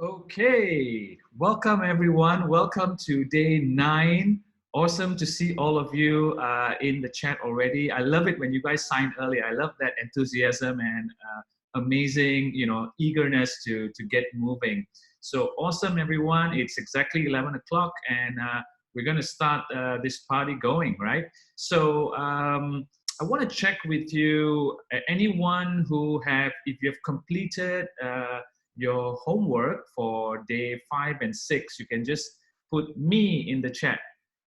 Okay, welcome everyone. Welcome to day 9. Awesome to see all of you in the chat already. I love it when you guys sign early. I love that enthusiasm and amazing, eagerness to get moving. So awesome, everyone. It's exactly 11 o'clock and we're going to start this party going, right? So I want to check with you, anyone who if you've completed your homework for day 5 and 6, you can just put me in the chat,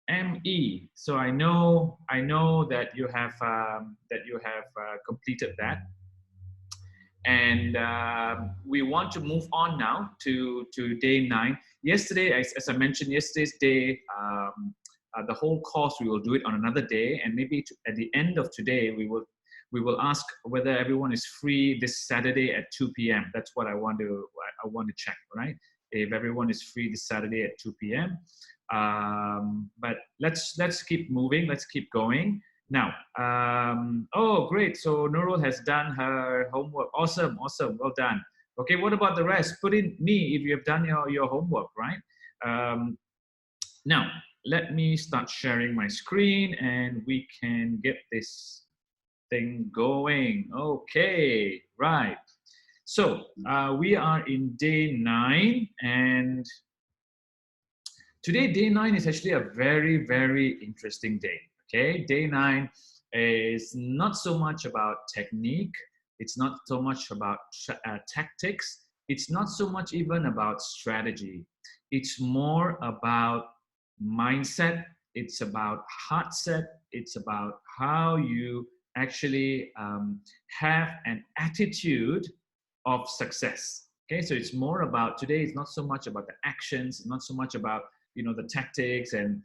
ME. So I know that you have completed that, and we want to move on now to day 9. Yesterday, as I mentioned, yesterday's day. The whole course we will do it on another day, and maybe at the end of today we will ask whether everyone is free this Saturday at 2 p.m. That's what I want to check, right? If everyone is free this Saturday at 2 p.m. But let's keep moving. Let's keep going. Now, oh, great. So Nurul has done her homework. Awesome, awesome. Well done. Okay, what about the rest? Put in me if you have done your homework, right? Now, let me start sharing my screen and we can get this thing going. Okay, right. So we are in day 9, and today, day 9 is actually a very, very interesting day. Okay, day 9 is not so much about technique. It's not so much about tactics. It's not so much even about strategy. It's more about mindset. It's about heart set. It's about how you actually have an attitude of success. Okay, so it's more about today. It's not so much about the actions, not so much about the tactics and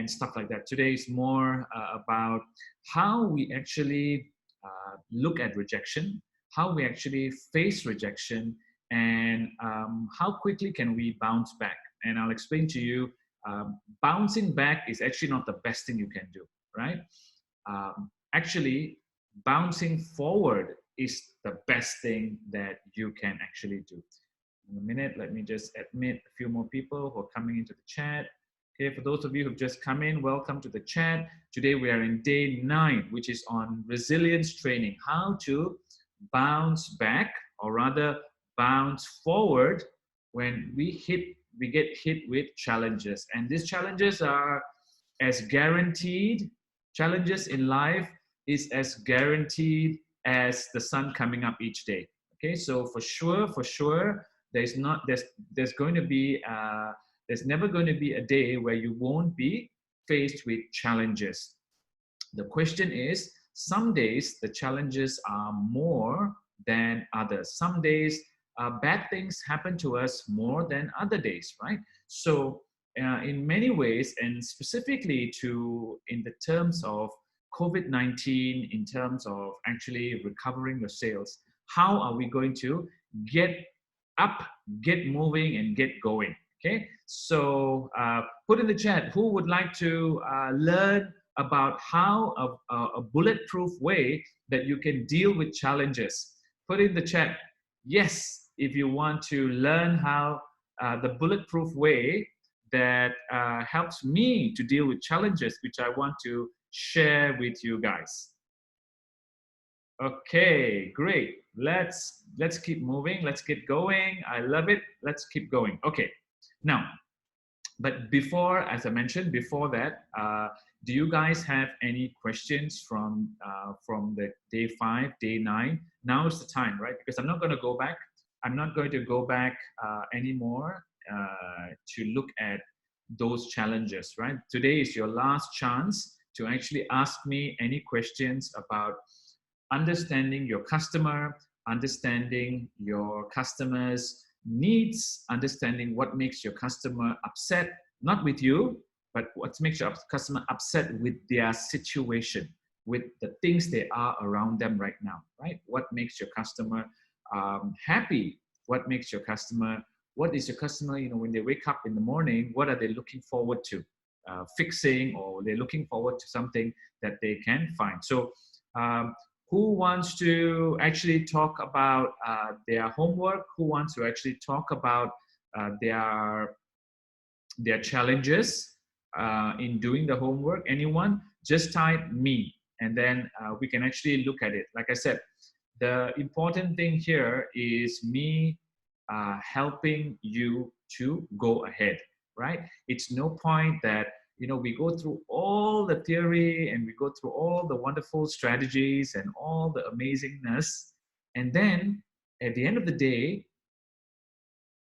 stuff like that. Today is more about how we actually look at rejection, how we actually face rejection, and how quickly can we bounce back. And I'll explain to you, bouncing back is actually not the best thing you can do, right? Actually, bouncing forward is the best thing that you can actually do. In a minute, let me just admit a few more people who are coming into the chat. Okay, for those of you who've just come in, welcome to the chat. Today we are in day 9, which is on resilience training, how to bounce back, or rather bounce forward when we get hit with challenges. And these challenges are as guaranteed, challenges in life is as guaranteed as the sun coming up each day. Okay, so for sure, there's never going to be a day where you won't be faced with challenges. The question is, some days the challenges are more than others. Some days bad things happen to us more than other days, right? So in many ways, and specifically in the terms of COVID-19, in terms of actually recovering your sales, how are we going to get up, get moving, and get going? Okay, so put in the chat who would like to learn about how a bulletproof way that you can deal with challenges. Put in the chat yes if you want to learn how the bulletproof way that helps me to deal with challenges, which I want to share with you guys. Okay, great. Let's keep moving. Let's get going. I love it. Let's keep going. Okay, now, but before, as I mentioned before that, do you guys have any questions from the day 5, day 9? Now is the time, right? Because I'm not going to go back. I'm not going to go back anymore to look at those challenges, right? Today is your last chance to actually ask me any questions about understanding your customer, understanding your customer's needs, understanding what makes your customer upset, not with you, but what makes your customer upset with their situation, with the things they are around them right now, right? What makes your customer happy? What makes your customer, what is your customer, when they wake up in the morning, what are they looking forward to fixing, or they're looking forward to something that they can find. So who wants to actually talk about their homework? Who wants to actually talk about there are challenges in doing the homework, anyone, just type me, and then we can actually look at it. Like I said, the important thing here is me helping you to go ahead, right? It's no point that, you know, we go through all the theory and we go through all the wonderful strategies and all the amazingness, and then at the end of the day,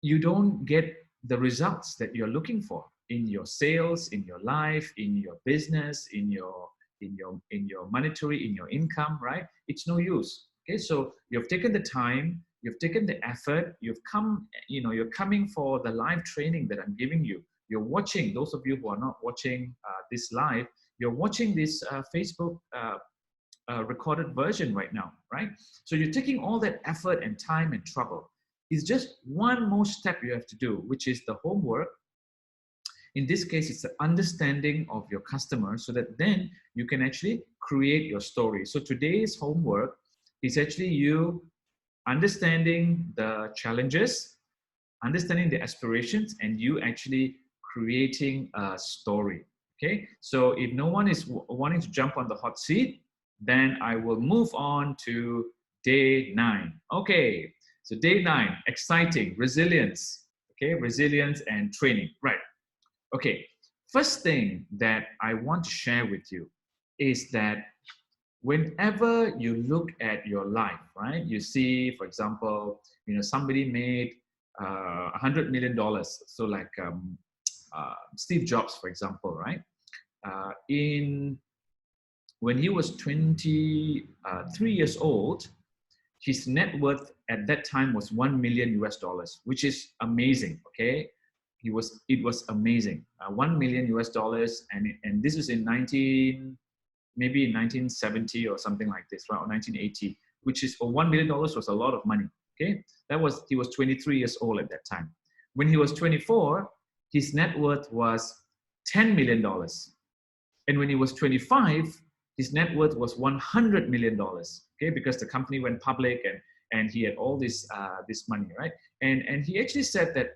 you don't get the results that you're looking for in your sales, in your life, in your business, in your monetary, in your income, right? It's no use. Okay, so you've taken the time, you've taken the effort, you've come, you know, you're coming for the live training that I'm giving you. You're watching, those of you who are not watching this live, you're watching this Facebook recorded version right now, right? So you're taking all that effort and time and trouble. It's just one more step you have to do, which is the homework. In this case, it's the understanding of your customer, so that then you can actually create your story. So today's homework is actually you understanding the challenges, understanding the aspirations, and you actually creating a story. Okay, so if no one is wanting to jump on the hot seat, then I will move on to day 9. Okay, so day 9, exciting, resilience. Okay, resilience and training, right? Okay, first thing that I want to share with you is that whenever you look at your life, right, you see, for example, you know, somebody made $100 million. So like Steve Jobs, for example, right? When he was 23 years old, his net worth at that time was $1 million US, which is amazing. Okay, it was amazing. $1 million US, and this was in maybe in 1970 or something like this, right? Or 1980, which is, or $1 million was a lot of money. Okay, he was 23 years old at that time. When he was 24, his net worth was $10 million. And when he was 25, his net worth was $100 million. Okay, because the company went public, and he had all this money, right? And he actually said that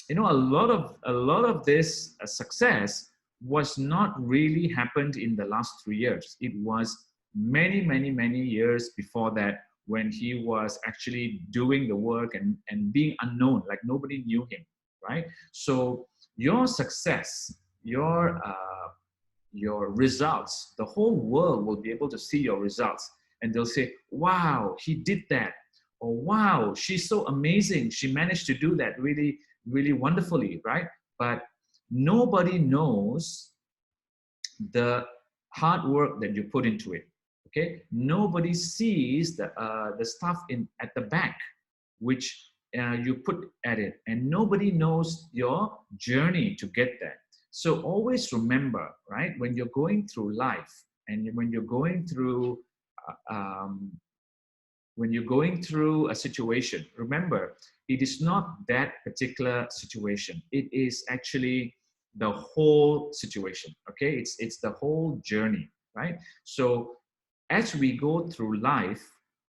you know, a lot of this success was not really happened in the last 3 years. It was many years before that, when he was actually doing the work and being unknown, like nobody knew him, right? So your success, your results, the whole world will be able to see your results, and they'll say, wow, he did that, or wow, she's so amazing, she managed to do that really wonderfully, right? But nobody knows the hard work that you put into it. Okay, nobody sees the stuff at the back, which you put at it, and nobody knows your journey to get there. So always remember, right, when you're going through life, and when you're going through a situation, remember, it is not that particular situation. It is actually the whole situation. Okay, it's the whole journey, right? So as we go through life,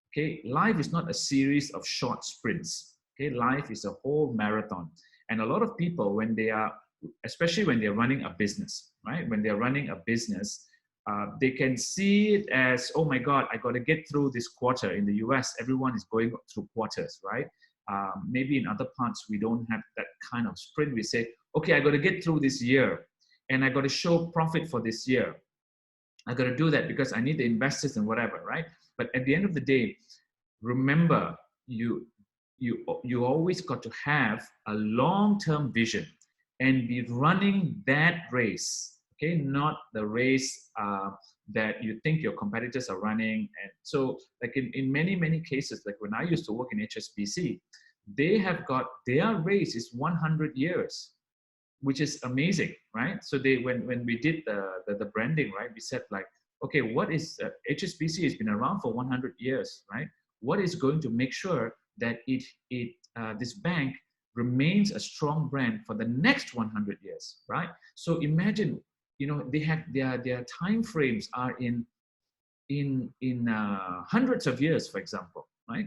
okay, life is not a series of short sprints. Okay, life is a whole marathon. And a lot of people, when they are, especially when they're running a business, right? When they're running a business, they can see it as, oh my God, I got to get through this quarter. In the US, everyone is going through quarters, right? Maybe in other parts, we don't have that kind of sprint. We say, okay, I got to get through this year, and I got to show profit for this year. I got to do that because I need the investors and whatever, right? But at the end of the day, remember, you always got to have a long-term vision and be running that race. Okay, not the race that you think your competitors are running. And so, like in many cases, like when I used to work in HSBC, they have got, their race is 100 years, which is amazing, right? So when we did the branding, right, we said like, okay, what is HSBC has been around for 100 years, right? What is going to make sure that this bank remains a strong brand for the next 100 years, right? So imagine, you know, they have their time frames are in hundreds of years, for example, right?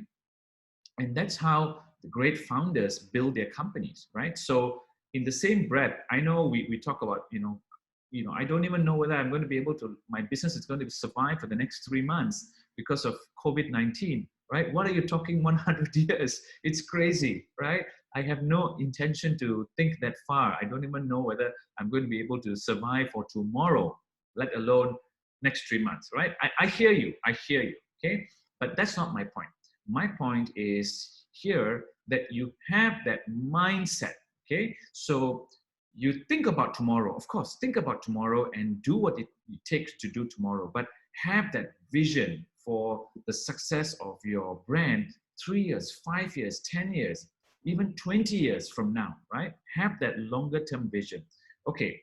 And that's how the great founders build their companies, right? So in the same breath, I know we talk about, I don't even know whether I'm going to be able to, my business is going to survive for the next 3 months because of COVID-19, right? What are you talking 100 years? It's crazy, right? I have no intention to think that far. I don't even know whether I'm going to be able to survive for tomorrow, let alone next 3 months, right? I hear you, okay? But that's not my point. My point is here that you have that mindset, okay? So you think about tomorrow, of course, think about tomorrow and do what it takes to do tomorrow, but have that vision for the success of your brand 3 years, 5 years, 10 years, even 20 years from now, right? Have that longer term vision. Okay,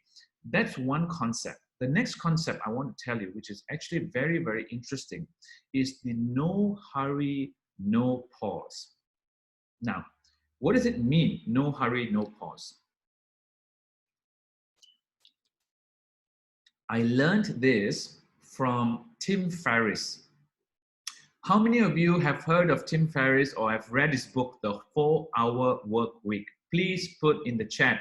that's one concept. The next concept I want to tell you, which is actually very, very interesting, is the no hurry, no pause. Now, what does it mean, no hurry, no pause? I learned this from Tim Ferriss. How many of you have heard of Tim Ferriss or have read his book, The 4-Hour Work Week? Please put in the chat,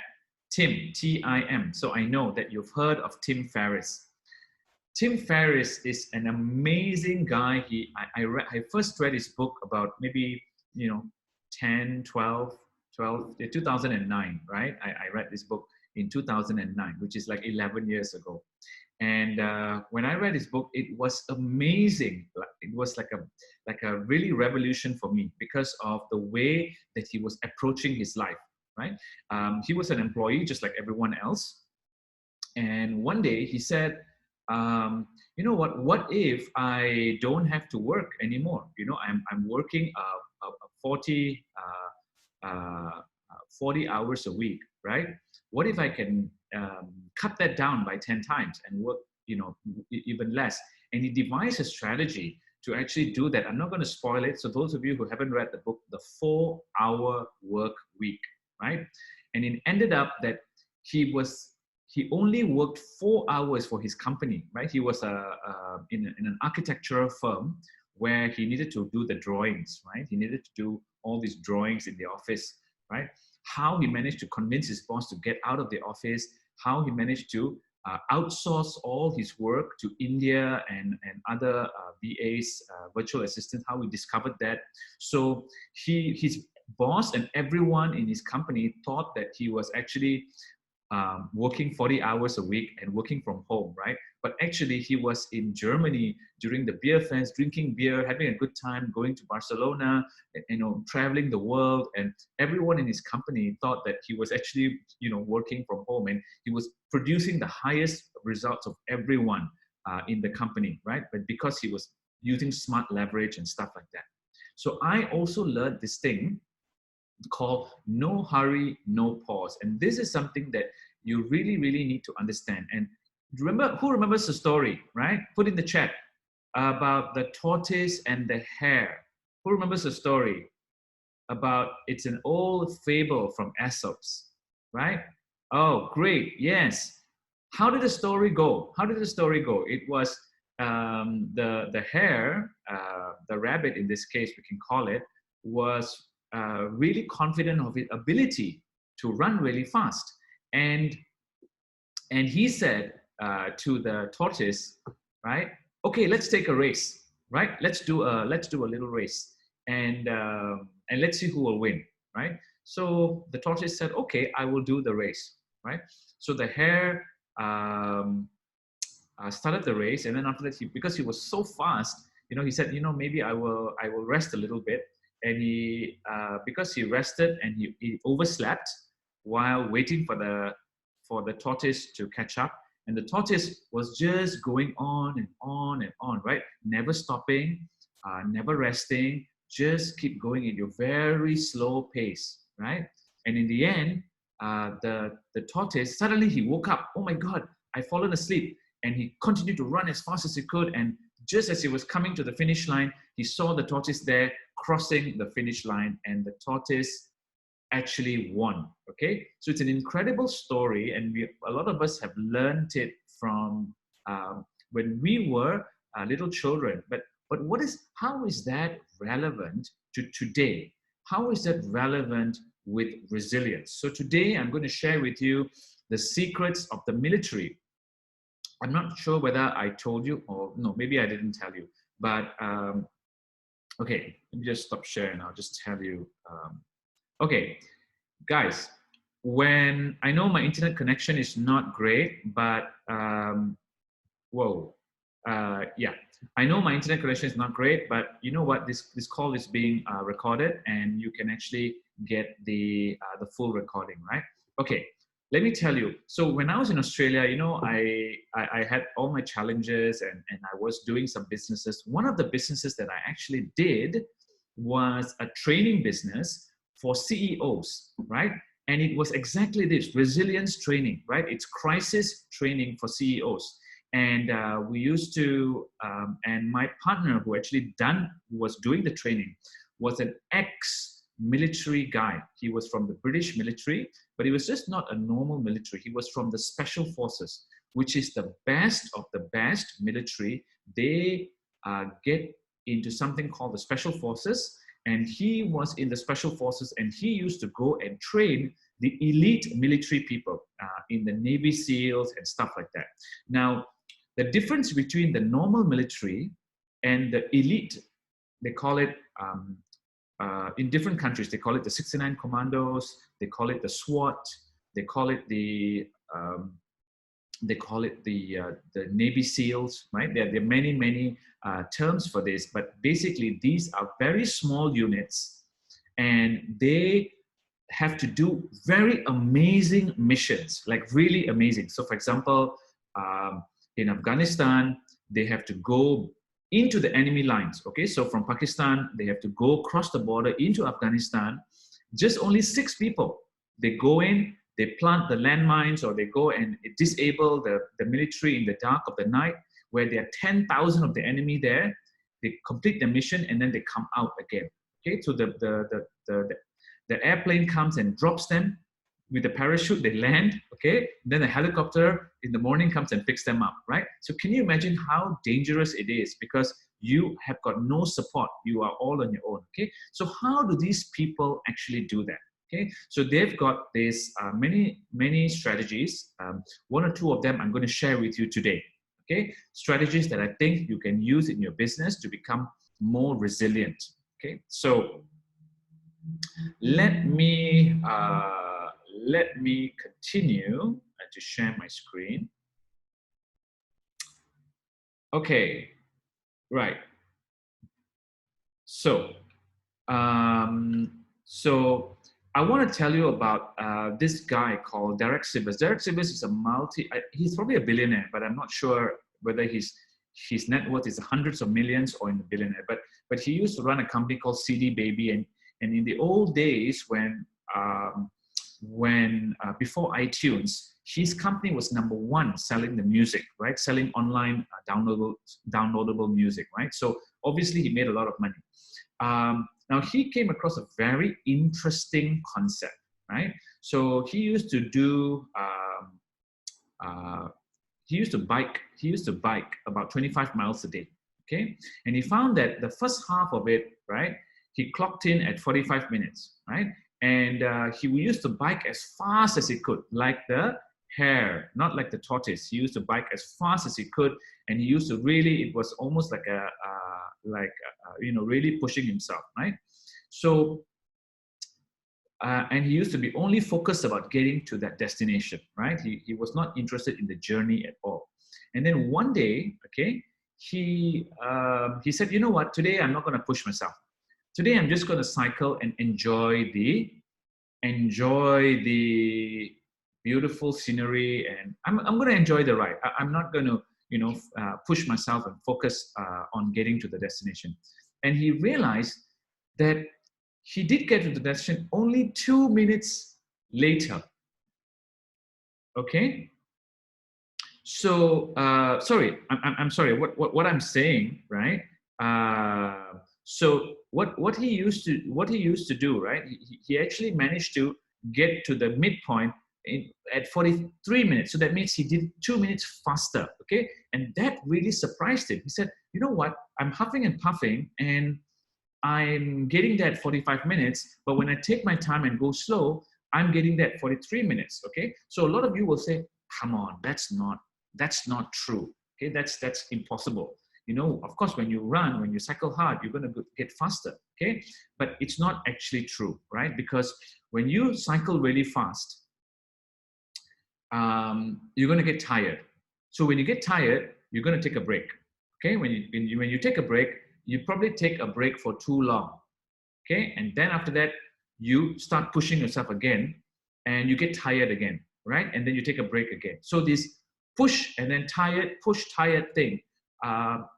Tim, T-I-M, so I know that you've heard of Tim Ferriss. Tim Ferriss is an amazing guy. I first read his book about maybe, 10, 12, 2009, right? I read this book in 2009, which is like 11 years ago. And when I read his book, it was amazing. It was like a really revolution for me because of the way that he was approaching his life, right? He was an employee just like everyone else. And one day he said, you know what if I don't have to work anymore? I'm working 40 hours a week, right? What if I can cut that down by 10 times and work, even less? And he devised a strategy to actually do that. I'm not going to spoil it. So those of you who haven't read the book, The 4-Hour Work Week, right? And it ended up that he only worked 4 hours for his company, right? He was in an architectural firm where he needed to do the drawings, right? He needed to do all these drawings in the office, right? How he managed to convince his boss to get out of the office, how he managed to outsource all his work to India and other VAs, virtual assistants, how he discovered that. So his boss and everyone in his company thought that he was actually working 40 hours a week and working from home, right? But actually he was in Germany during the beer fest, drinking beer, having a good time, going to Barcelona, traveling the world. And everyone in his company thought that he was actually, working from home, and he was producing the highest results of everyone in the company, right? But because he was using smart leverage and stuff like that. So I also learned this thing called no hurry, no pause. And this is something that you really, really need to understand. And who remembers the story, right? Put in the chat about the tortoise and the hare. Who remembers the story about, it's an old fable from Aesop's, right? Oh, great, yes. How did the story go? It was the hare, the rabbit in this case, we can call it, was really confident of his ability to run really fast. And he said to the tortoise, right? Okay, let's take a race, right? Let's do a little race, and let's see who will win, right? So the tortoise said, okay, I will do the race, right? So the hare started the race, and then after that, because he was so fast, he said, maybe I will rest a little bit. And he, because he rested and he overslept while waiting for the tortoise to catch up. And the tortoise was just going on and on and on, right? Never stopping, never resting, just keep going at your very slow pace, right? And in the end, the tortoise, suddenly he woke up. Oh my God, I've fallen asleep. And he continued to run as fast as he could. And just as he was coming to the finish line, he saw the tortoise there crossing the finish line, and the tortoise actually won. Okay, so it's an incredible story, and a lot of us have learned it from when we were little children. But how is that relevant to today? how is that relevant with resilience? So today I'm going to share with you the secrets of the military. I'm not sure whether I told you or no, maybe I didn't tell you, but okay, let me just stop sharing. I'll just tell you. Okay, guys, when I know my internet connection is not great, but whoa, yeah, I know my internet connection is not great, but you know what? This call is being recorded, and you can actually get the full recording, right? Okay, let me tell you. So when I was in Australia, you know, I had all my challenges, and I was doing some businesses. One of the businesses that I actually did was a training business for CEOs, right? And it was exactly this, resilience training, right? It's crisis training for CEOs. And we used to, and my partner who actually was doing the training was an ex-military guy. He was from the British military, but he was just not a normal military. He was from the Special Forces, which is the best of the best military. They get into something called the Special Forces, and he was in the Special Forces, and he used to go and train the elite military people in the Navy SEALs and stuff like that. Now, the difference between the normal military and the elite, they call it, in different countries, they call it the 69 Commandos, they call it the SWAT, they call it the Navy SEALs, right? There are many terms for this, but basically these are very small units, and they have to do very amazing missions, like really amazing. So for example, in Afghanistan, they have to go into the enemy lines, okay? So from Pakistan, they have to go across the border into Afghanistan. Just only 6 people. They go in, they plant the landmines, or they go and disable the military in the dark of the night, where there are 10,000 of the enemy there. They complete the mission, and then they come out again, okay? So the airplane comes and drops them with the parachute, they land, okay? Then the helicopter in the morning comes and picks them up, right? So can you imagine how dangerous it is? Because you have got no support. You are all on your own, okay? So how do these people actually do that? Okay, so they've got this many strategies. 1 or 2 of them I'm going to share with you today, okay? Strategies that I think you can use in your business to become more resilient, okay? So let me continue to share my screen. Okay, right. So, so I want to tell you about this guy called Derek Sivers. Derek Sivers is he's probably a billionaire, but I'm not sure whether his net worth is hundreds of millions or in the billionaire. But he used to run a company called CD Baby, and in the old days when before iTunes, his company was #1 selling the music, right? Selling online downloadable music, right? So obviously he made a lot of money. Now he came across a very interesting concept, right? So he used to do, he used to bike about 25 miles a day, okay? And he found that the first half of it, right, he clocked in at 45 minutes, right? And he used to bike as fast as he could, like the hare, not like the tortoise. He used to bike as fast as he could, and he used to really, it was almost like really pushing himself, right? So, and he used to be only focused about getting to that destination, right? He was not interested in the journey at all. And then one day, okay, he said, you know what, today I'm not going to push myself. Today I'm just going to cycle and enjoy the beautiful scenery, and I'm going to enjoy the ride. I'm not going to push myself and focus on getting to the destination. And he realized that he did get to the destination only 2 minutes later. Okay. So sorry, I'm sorry. What I'm saying, right? So what he used to do, right? He actually managed to get to the midpoint at 43 minutes. So that means he did 2 minutes faster. Okay, and that really surprised him. He said, "You know what? I'm huffing and puffing, and I'm getting that 45 minutes, but when I take my time and go slow, I'm getting that 43 minutes. Okay, so a lot of you will say, come on, that's not true. Okay, that's impossible. You know, of course, when you run, when you cycle hard, you're going to get faster. Okay, but it's not actually true, right? Because when you cycle really fast, you're going to get tired. So when you get tired, you're going to take a break. Okay, when you take a break, you probably take a break for too long. Okay, and then after that, you start pushing yourself again, and you get tired again, right? And then you take a break again. So this push and then tired, push tired thing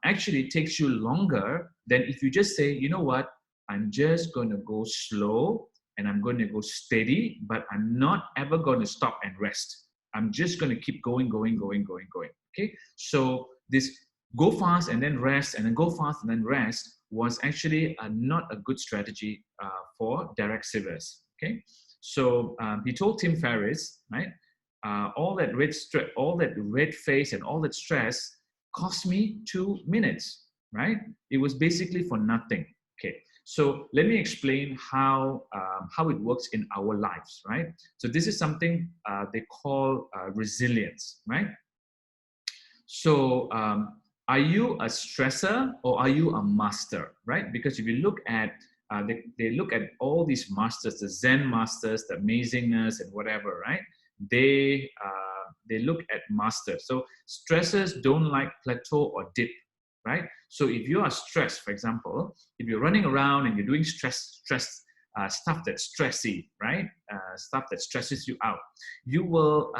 actually takes you longer than if you just say, you know what, I'm just going to go slow and I'm going to go steady, but I'm not ever going to stop and rest. I'm just going to keep going, going, going, going, going. Okay, so this go fast and then rest and then go fast and then rest was actually not a good strategy for Derek Sivers. Okay, so he told Tim Ferriss, right? All that red face and all that stress cost me 2 minutes, right? It was basically for nothing. Okay, so let me explain how it works in our lives, right? So this is something they call resilience, right? So are you a stressor or are you a master, right? Because if you look at, they look at all these masters, the Zen masters, the amazingness and whatever, right? They look at masters. So stressors don't like plateau or dip, right? So if you are stressed, for example, if you're running around and you're doing stuff that's stressy, right? Stuff that stresses you out, you will,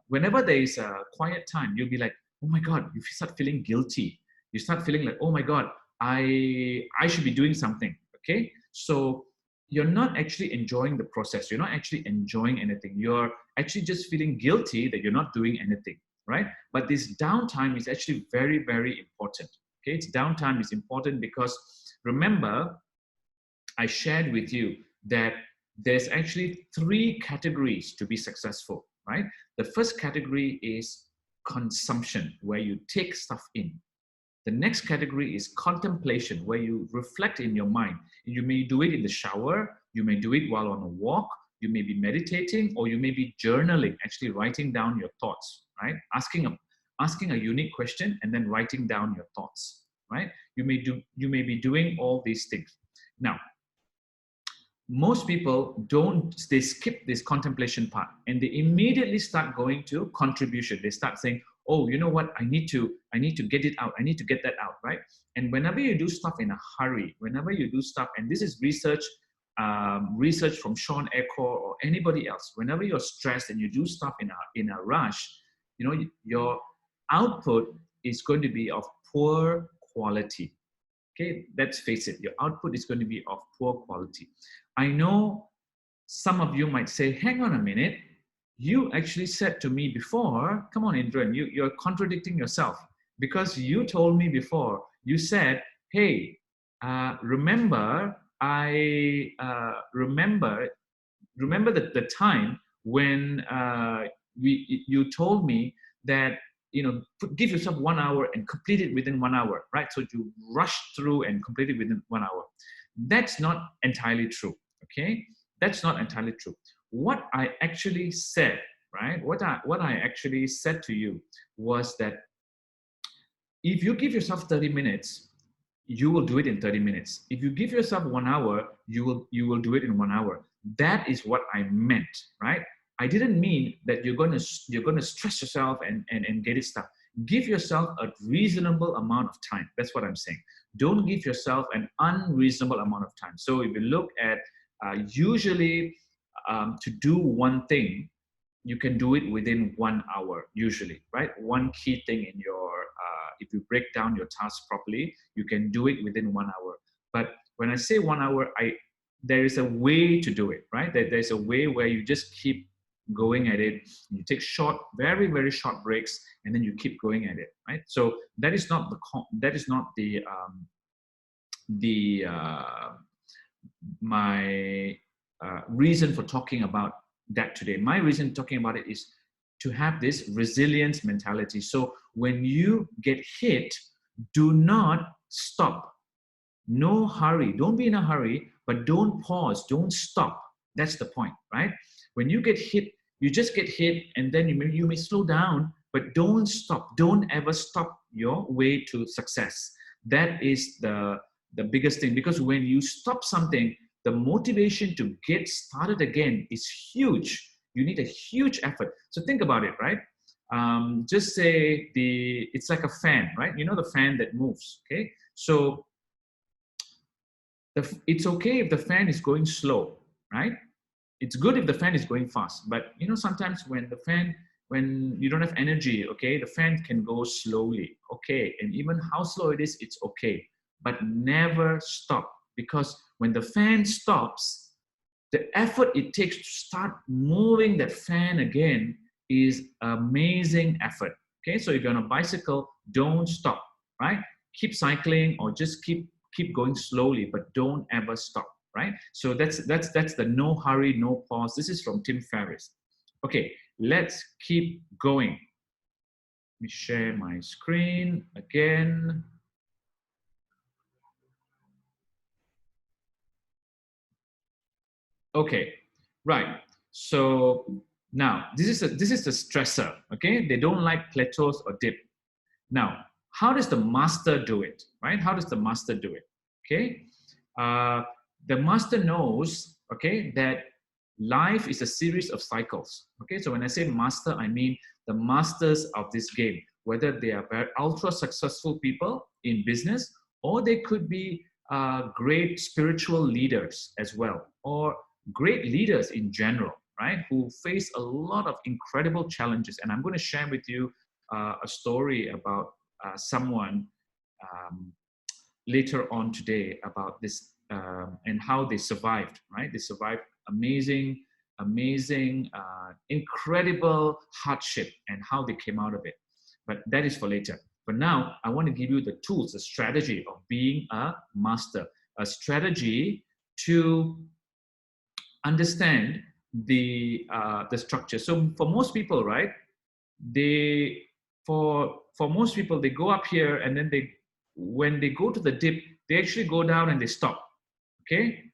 whenever there is a quiet time, you'll be like, oh my God, you start feeling guilty. You start feeling like, oh my God, I should be doing something, okay? So you're not actually enjoying the process. You're not actually enjoying anything. You're actually just feeling guilty that you're not doing anything, right? But this downtime is actually very, very important, okay? It's downtime is important because remember, I shared with you that there's actually 3 categories to be successful, right? The first category is consumption, where you take stuff in. The next category is contemplation, where you reflect in your mind. You may do it in the shower, you may do it while on a walk, you may be meditating, or you may be journaling, actually writing down your thoughts, right? Asking a unique question and then writing down your thoughts, right? You may be doing all these things. Now, most people they skip this contemplation part and they immediately start going to contribution. They start saying, oh, you know what, I need to get it out, I need to get that out, right? And whenever you do stuff in a hurry, whenever you do stuff, and this is research from Sean Eckhor or anybody else, whenever you're stressed and you do stuff in a rush, you know, your output is going to be of poor quality. Okay, let's face it, your output is going to be of poor quality. I know some of you might say, hang on a minute, you actually said to me before, come on, Indran, you're contradicting yourself, because you told me before, you said, hey, remember the time when you told me that, you know, give yourself 1 hour and complete it within 1 hour, right? So you rush through and complete it within 1 hour. That's not entirely true, okay? That's not entirely true. What I actually said, right? What I actually said to you was that if you give yourself 30 minutes, you will do it in 30 minutes. If you give yourself 1 hour, you will do it in 1 hour. That is what I meant, right? I didn't mean that you're gonna stress yourself and get it stuck. Give yourself a reasonable amount of time. That's what I'm saying. Don't give yourself an unreasonable amount of time. So if you look at usually to do one thing, you can do it within 1 hour usually, right? One key thing in your if you break down your task properly, you can do it within 1 hour. But when I say 1 hour, there is a way to do it, right? There's a way where you just keep going at it. You take short, very, very short breaks, and then you keep going at it, right? So that is not my reason for talking about that today. My reason talking about it is to have this resilience mentality. So when you get hit, do not stop. No hurry. Don't be in a hurry, but don't pause. Don't stop. That's the point, right? When you get hit, you just get hit, and then you may slow down, but don't stop. Don't ever stop your way to success. That is the biggest thing, because when you stop something, the motivation to get started again is huge. You need a huge effort. So think about it, right? Just say it's like a fan, right? You know, the fan that moves. Okay, so it's okay if the fan is going slow, right? It's good if the fan is going fast, but you know, sometimes when you don't have energy, okay, the fan can go slowly, okay, and even how slow it is, it's okay, but never stop, because when the fan stops, the effort it takes to start moving that fan again is amazing effort. Okay, so if you're on a bicycle, don't stop, right? Keep cycling, or just keep going slowly, but don't ever stop, right? So that's the no hurry, no pause. This is from Tim Ferriss. Okay, let's keep going. Let me share my screen again. Okay, right. So now this is the stressor. Okay, they don't like plateaus or dip. Now, how does the master do it? Right? How does the master do it? Okay, the master knows. Okay, that life is a series of cycles. Okay, so when I say master, I mean the masters of this game. Whether they are very ultra successful people in business, or they could be great spiritual leaders as well, or great leaders in general, right? Who face a lot of incredible challenges. And I'm going to share with you a story about someone um, later on today about this and how they survived, right? They survived amazing, incredible hardship and how they came out of it. But that is for later. For now, I want to give you the tools, the strategy of being a master, a strategy to understand the structure. So for most people, right, they for most people, they go up here, and then when they go to the dip, they actually go down and they stop. Okay,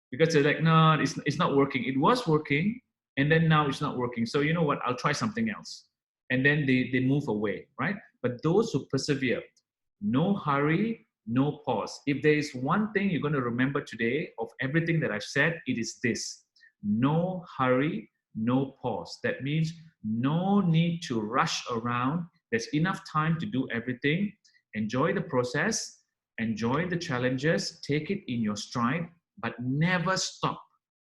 because they're like, no, it's not working. It was working, and then now it's not working. So you know what? I'll try something else, and then they move away, right? But those who persevere, no hurry, no pause. If there is one thing you're going to remember today of everything that I've said, it is this: no hurry, no pause. That means no need to rush around. There's enough time to do everything. Enjoy the process, enjoy the challenges, take it in your stride, but never stop,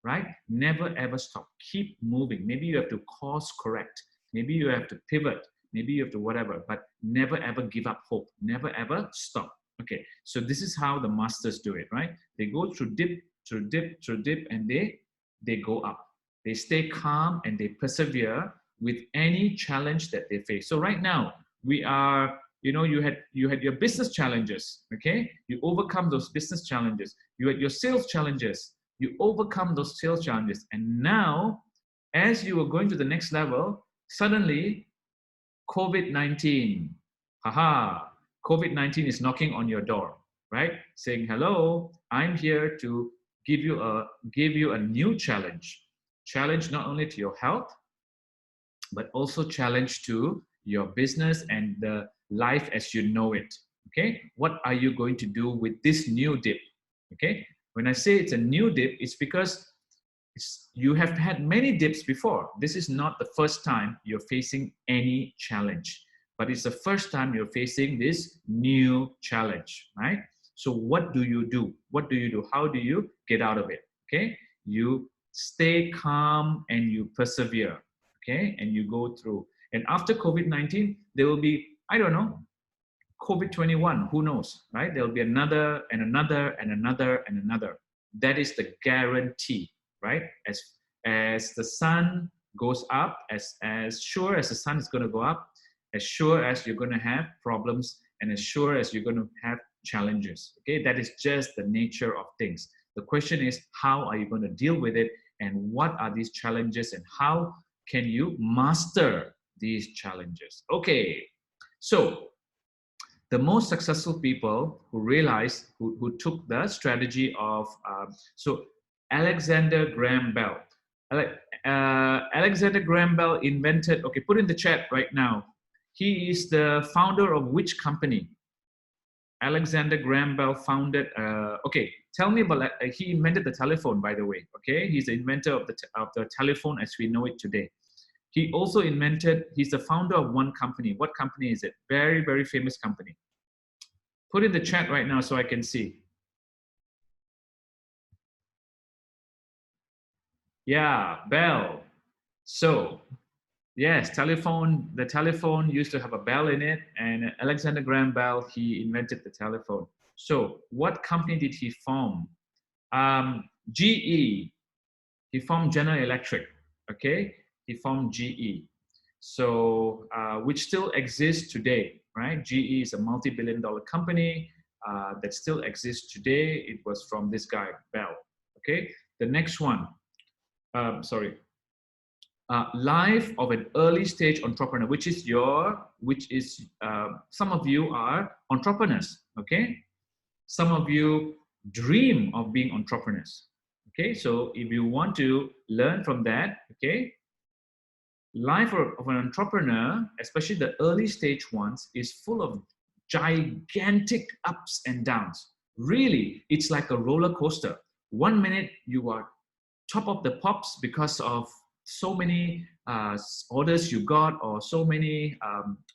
right? Never ever stop. Keep moving. Maybe you have to course correct. Maybe you have to pivot. Maybe you have to whatever, but never ever give up hope. Never ever stop. Okay, so this is how the masters do it, right? They go through dip, through dip, through dip, and they go up. They stay calm and they persevere with any challenge that they face. So right now we are, you know, you had your business challenges. Okay, you overcome those business challenges. You had your sales challenges. You overcome those sales challenges, and now, as you are going to the next level, suddenly COVID-19, haha, COVID-19 is knocking on your door, right? Saying, hello, I'm here to give you a new challenge. Challenge not only to your health, but also challenge to your business and the life as you know it. Okay, what are you going to do with this new dip? Okay, when I say it's a new dip, it's because you have had many dips before. This is not the first time you're facing any challenge, but it's the first time you're facing this new challenge, right? So what do you do? What do you do? How do you get out of it? Okay, you stay calm and you persevere. Okay, and you go through. And after COVID-19, there will be, I don't know, COVID-21, who knows, right? There'll be another and another and another and another. That is the guarantee, right? As the sun goes up, as sure as the sun is going to go up, as sure as you're going to have problems, and as sure as you're going to have challenges. Okay, that is just the nature of things. The question is, how are you going to deal with it, and what are these challenges, and how can you master these challenges? Okay, so the most successful people who realized, who took the strategy of, so Alexander Graham Bell. Alexander Graham Bell invented, okay, put in the chat right now. He is the founder of which company? Alexander Graham Bell founded, okay, tell me about, he invented the telephone, by the way, okay? He's the inventor of the telephone as we know it today. He also invented, he's the founder of one company. What company is it? Very, very famous company. Put in the chat right now so I can see. Yeah, Bell. So, yes, telephone, the telephone used to have a bell in it, and Alexander Graham Bell, he invented the telephone. So, what company did he form? GE, he formed General Electric, okay? He formed GE. So, which still exists today, right? GE is a multi-billion-dollar company that still exists today. It was from this guy, Bell, okay? The next one, life of an early stage entrepreneur, which is some of you are entrepreneurs, okay? Some of you dream of being entrepreneurs, okay? So if you want to learn from that, okay? Life of an entrepreneur, especially the early stage ones, is full of gigantic ups and downs. Really, it's like a roller coaster. 1 minute you are top of the pops because of so many orders you got, or so many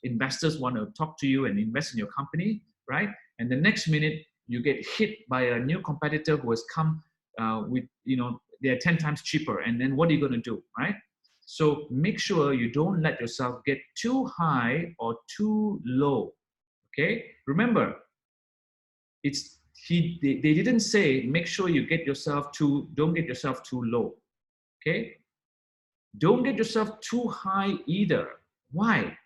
investors want to talk to you and invest in your company, right? And the next minute you get hit by a new competitor who has come with, they're 10 times cheaper. And then what are you going to do, right? So make sure you don't let yourself get too high or too low, okay? Remember, they didn't say make sure you don't get yourself too low, okay? Don't get yourself too high either. Why?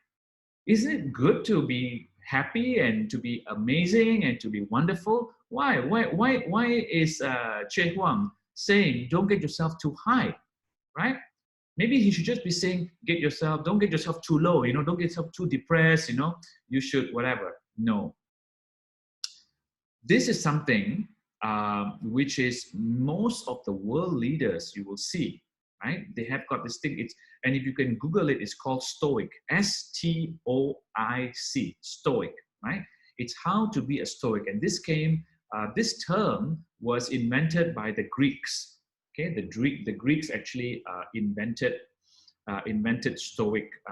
Isn't it good to be happy and to be amazing and to be wonderful? Why is Che Huang saying don't get yourself too high, right? Maybe he should just be saying don't get yourself too low, don't get yourself too depressed, you should whatever. No. This is something which is most of the world leaders you will see, right? They have got this thing. And if you can Google it, it's called Stoic, S-T-O-I-C, Stoic, right? It's how to be a Stoic. And this term was invented by the Greeks. Okay, the Greeks actually invented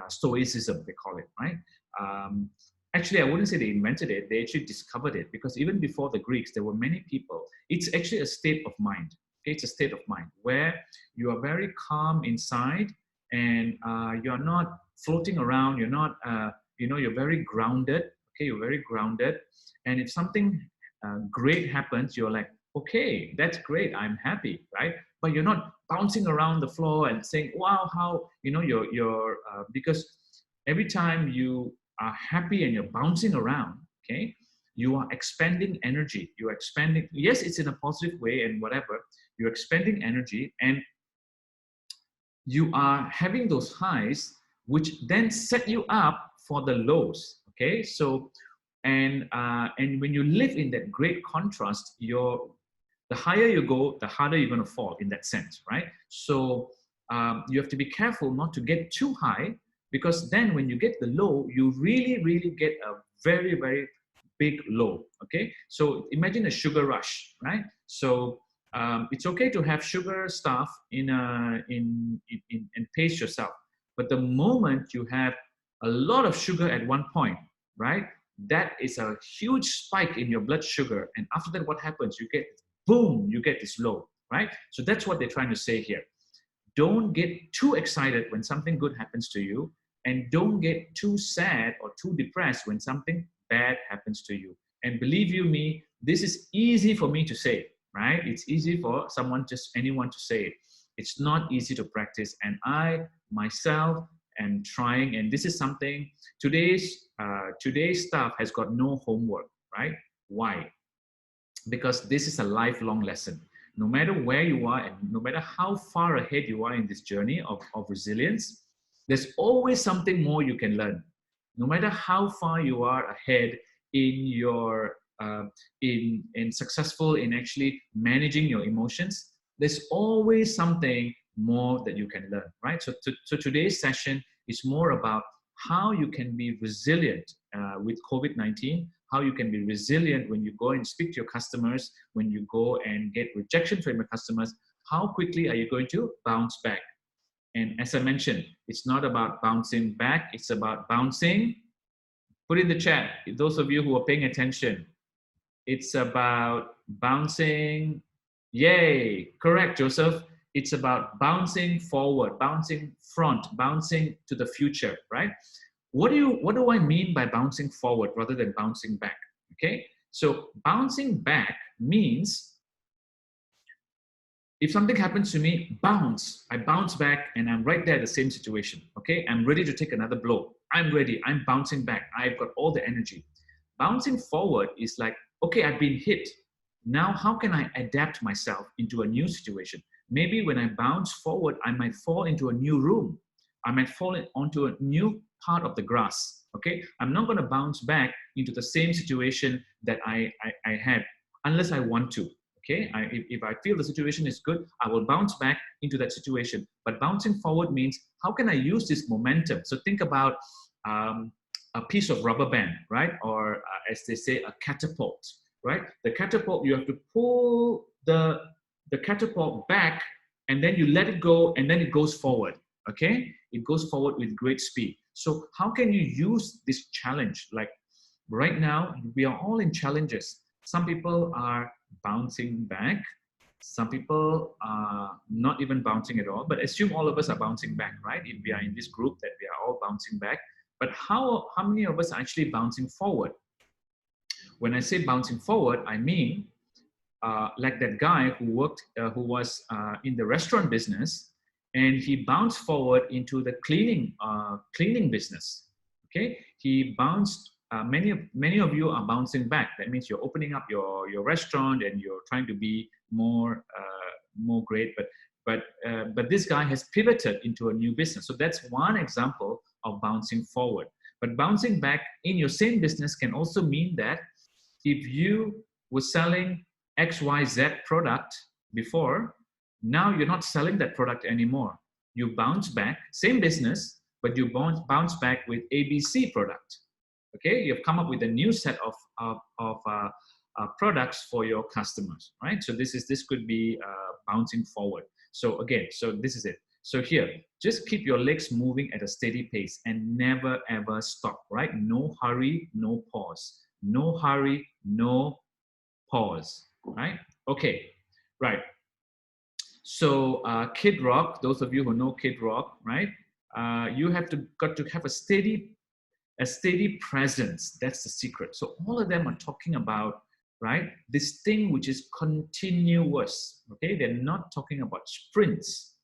Stoicism, they call it, right? Actually, I wouldn't say they invented it. They actually discovered it, because even before the Greeks, there were many people. It's actually a state of mind. Okay? It's a state of mind where you are very calm inside, and you're not floating around. You're not, you're very grounded. Okay, you're very grounded. And if something great happens, you're like, okay, that's great. I'm happy, right? But you're not bouncing around the floor and saying, wow, how, because every time you are happy and you're bouncing around, okay, you are expending energy. You're expending, yes, it's in a positive way and whatever, you're expending energy, and you are having those highs, which then set you up for the lows, okay? So, and when you live in that great contrast, the higher you go, the harder you're going to fall in that sense, right? So you have to be careful not to get too high, because then when you get the low, you really, really get a very, very big low, okay? So imagine a sugar rush, right? So it's okay to have sugar stuff and pace yourself. But the moment you have a lot of sugar at one point, right? That is a huge spike in your blood sugar. And after that, what happens? You get, boom, you get this low, right? So that's what they're trying to say here. Don't get too excited when something good happens to you, and don't get too sad or too depressed when something bad happens to you. And believe you me, this is easy for me to say, right? It's easy for anyone to say it. It's not easy to practice. And I myself am trying, and this is something, today's stuff has got no homework, right? Why? Because this is a lifelong lesson. No matter where you are and no matter how far ahead you are in this journey of resilience, there's always something more you can learn. No matter how far you are ahead, in your in successful in actually managing your emotions, there's always something more that you can learn, right? So today's session is more about how you can be resilient with COVID-19, how you can be resilient when you go and speak to your customers, when you go and get rejection from your customers, how quickly are you going to bounce back? And as I mentioned, it's not about bouncing back, it's about bouncing. Put in the chat, those of you who are paying attention, it's about bouncing. Yay, correct, Joseph. It's about bouncing forward, bouncing front, bouncing to the future, right? What do I mean by bouncing forward rather than bouncing back? Okay, so bouncing back means if something happens to me, bounce. I bounce back and I'm right there at the same situation. Okay, I'm ready to take another blow. I'm ready. I'm bouncing back. I've got all the energy. Bouncing forward is like, okay, I've been hit. Now, how can I adapt myself into a new situation? Maybe when I bounce forward, I might fall into a new room. I might fall onto a new part of the grass. Okay, I'm not going to bounce back into the same situation that I had unless I want to. Okay, if I feel the situation is good, I will bounce back into that situation. But bouncing forward means how can I use this momentum? So think about a piece of rubber band, right? Or as they say, a catapult, right? The catapult, you have to pull the catapult back and then you let it go and then it goes forward, okay? It goes forward with great speed. So how can you use this challenge? Like right now, we are all in challenges. Some people are bouncing back. Some people are not even bouncing at all, but assume all of us are bouncing back, right? If we are in this group that we are all bouncing back, but how many of us are actually bouncing forward? When I say bouncing forward, I mean like that guy who was in the restaurant business, and he bounced forward into the cleaning business. Okay, he bounced. Many of you are bouncing back. That means you're opening up your restaurant and you're trying to be more great. But this guy has pivoted into a new business. So that's one example of bouncing forward. But bouncing back in your same business can also mean that if you were selling XYZ product before, now you're not selling that product anymore. You bounce back, same business, but you bounce back with ABC product. Okay, you've come up with a new set of products for your customers, right? So this could be bouncing forward. So again, so this is it. So here, just keep your legs moving at a steady pace and never ever stop, right? No hurry, no pause. No hurry, no pause, right? Okay, right. So Kid Rock, those of you who know Kid Rock, right? You have got to have a steady presence. That's the secret. So all of them are talking about, right, this thing which is continuous. Okay, they're not talking about sprints.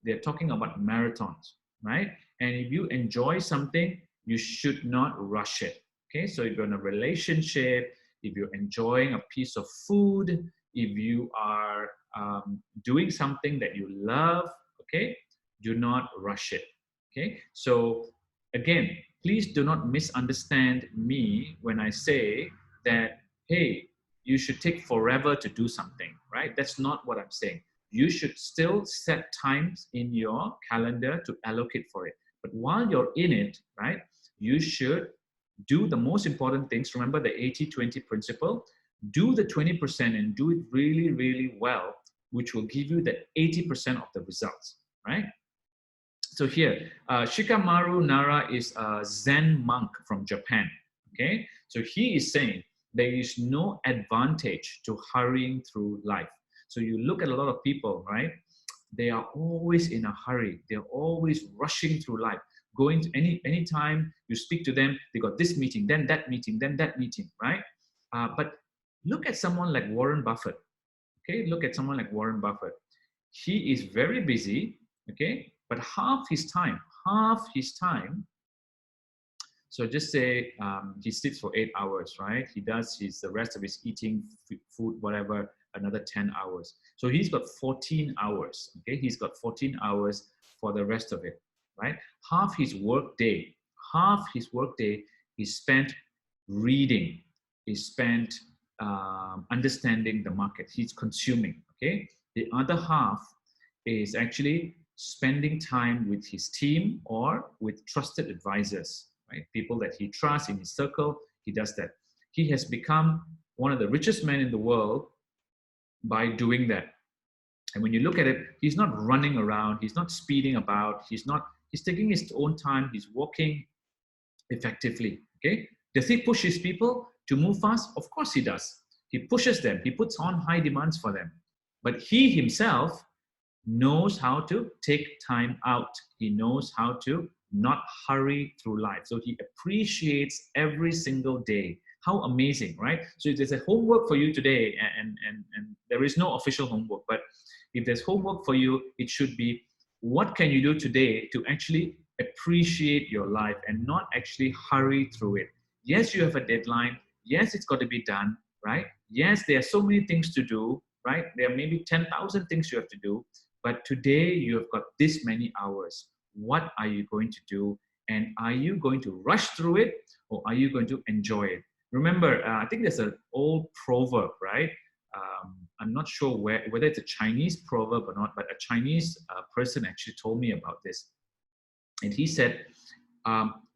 They're talking about marathons, right? And if you enjoy something, you should not rush it. Okay, so if you're in a relationship, if you're enjoying a piece of food, if you are doing something that you love, okay, do not rush it. Okay, so again, please do not misunderstand me when I say that, hey, you should take forever to do something, right? That's not what I'm saying. You should still set times in your calendar to allocate for it. But while you're in it, right, you should do the most important things. Remember the 80-20 principle. Do the 20% and do it really, really well, which will give you the 80% of the results, right? So here, Shikamaru Nara is a Zen monk from Japan, okay? So he is saying there is no advantage to hurrying through life. So you look at a lot of people, right? They are always in a hurry. They're always rushing through life. Going to any time you speak to them, they got this meeting, then that meeting, then that meeting, right? But look at someone like Warren Buffett, okay? Look at someone like Warren Buffett. He is very busy, okay? But half his time, so just say he sleeps for 8 hours, right? He does the rest of his eating, food, whatever, another 10 hours. So he's got 14 hours, okay? He's got 14 hours for the rest of it, right? Half his work day is spent reading, is spent understanding the market. He's consuming, okay? The other half is actually spending time with his team or with trusted advisors, right? People that he trusts in his circle, he does that. He has become one of the richest men in the world by doing that. And when you look at it, he's not running around, he's not speeding about, he's taking his own time, he's walking effectively, okay? Does he push his people to move fast? Of course he does. He pushes them, he puts on high demands for them. But he himself knows how to take time out. He knows how to not hurry through life. So he appreciates every single day. How amazing, right? So if there's a homework for you today, and there is no official homework, but if there's homework for you, it should be, what can you do today to actually appreciate your life and not actually hurry through it? Yes, you have a deadline. Yes, it's got to be done, right? Yes, there are so many things to do, right? There are maybe 10,000 things you have to do, but today you have got this many hours. What are you going to do? And are you going to rush through it, or are you going to enjoy it? Remember, I think there's an old proverb, right? I'm not sure whether it's a Chinese proverb or not, but a Chinese person actually told me about this. And he said,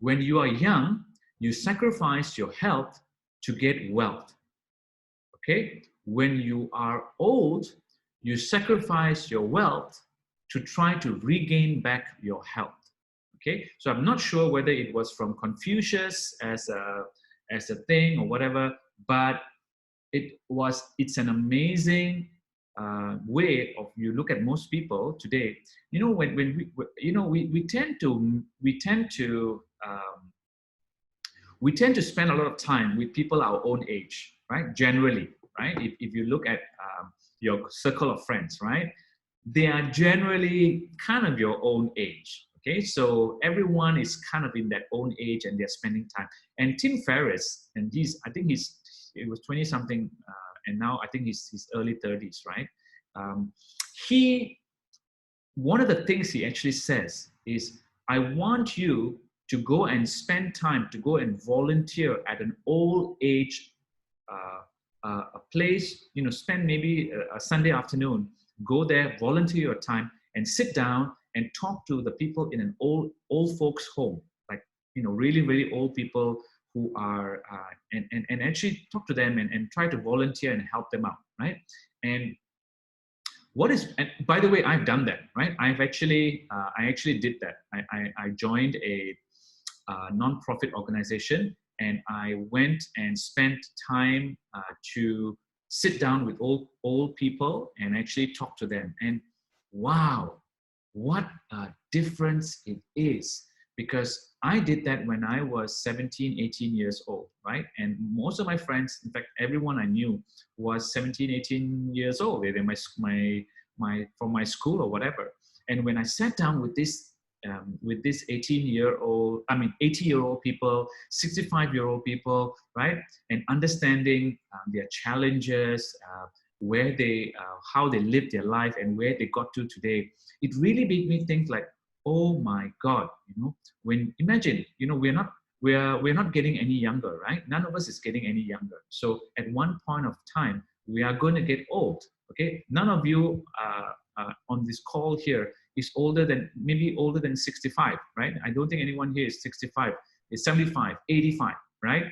when you are young, you sacrifice your health to get wealth. Okay? When you are old, you sacrifice your wealth to try to regain back your health. Okay? So I'm not sure whether it was from Confucius as a thing or whatever, but it's an amazing way of, you look at most people today, you know, when we tend to spend a lot of time with people our own age, right? Generally, right? If you look at your circle of friends, right? They are generally kind of your own age. Okay, so everyone is kind of in that own age and they're spending time. And Tim Ferriss, and he was 20 something, and now I think he's early 30s, right? One of the things he actually says is, I want you to go and spend time, to go and volunteer at an old age a place, you know, spend maybe a Sunday afternoon, go there, volunteer your time, and sit down and talk to the people in an old folks home, like, you know, really, really old people who are, and actually talk to them and try to volunteer and help them out, right? And by the way, I've done that, right? I actually did that. I joined a non-profit organization, and I went and spent time to sit down with old people and actually talk to them. And wow, what a difference it is, because I did that when I was 17, 18 years old, right? And most of my friends, in fact, everyone I knew was 17, 18 years old. They're from my school or whatever. And when I sat down with this 80-year-old people, 65-year-old people, right? And understanding their challenges, how they lived their life and where they got to today, it really made me think like, oh my God, you know, imagine, you know, we're not getting any younger, right? None of us is getting any younger. So at one point of time, we are going to get old, okay? None of you on this call here is older than 65, right? I don't think anyone here is 65. It's 75, 85, right?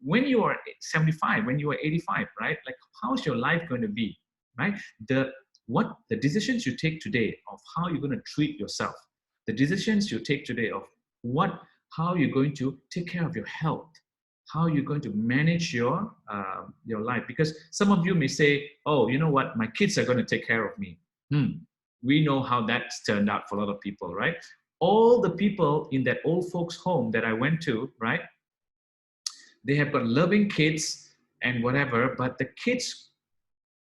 When you are 75, when you are 85, right? Like, how's your life going to be, right? The decisions you take today of how you're going to treat yourself, the decisions you take today of how you're going to take care of your health, how you're going to manage your life. Because some of you may say, oh, you know what, my kids are going to take care of me. We know how that's turned out for a lot of people, right? All the people in that old folks home that I went to, right? They have got loving kids and whatever, but the kids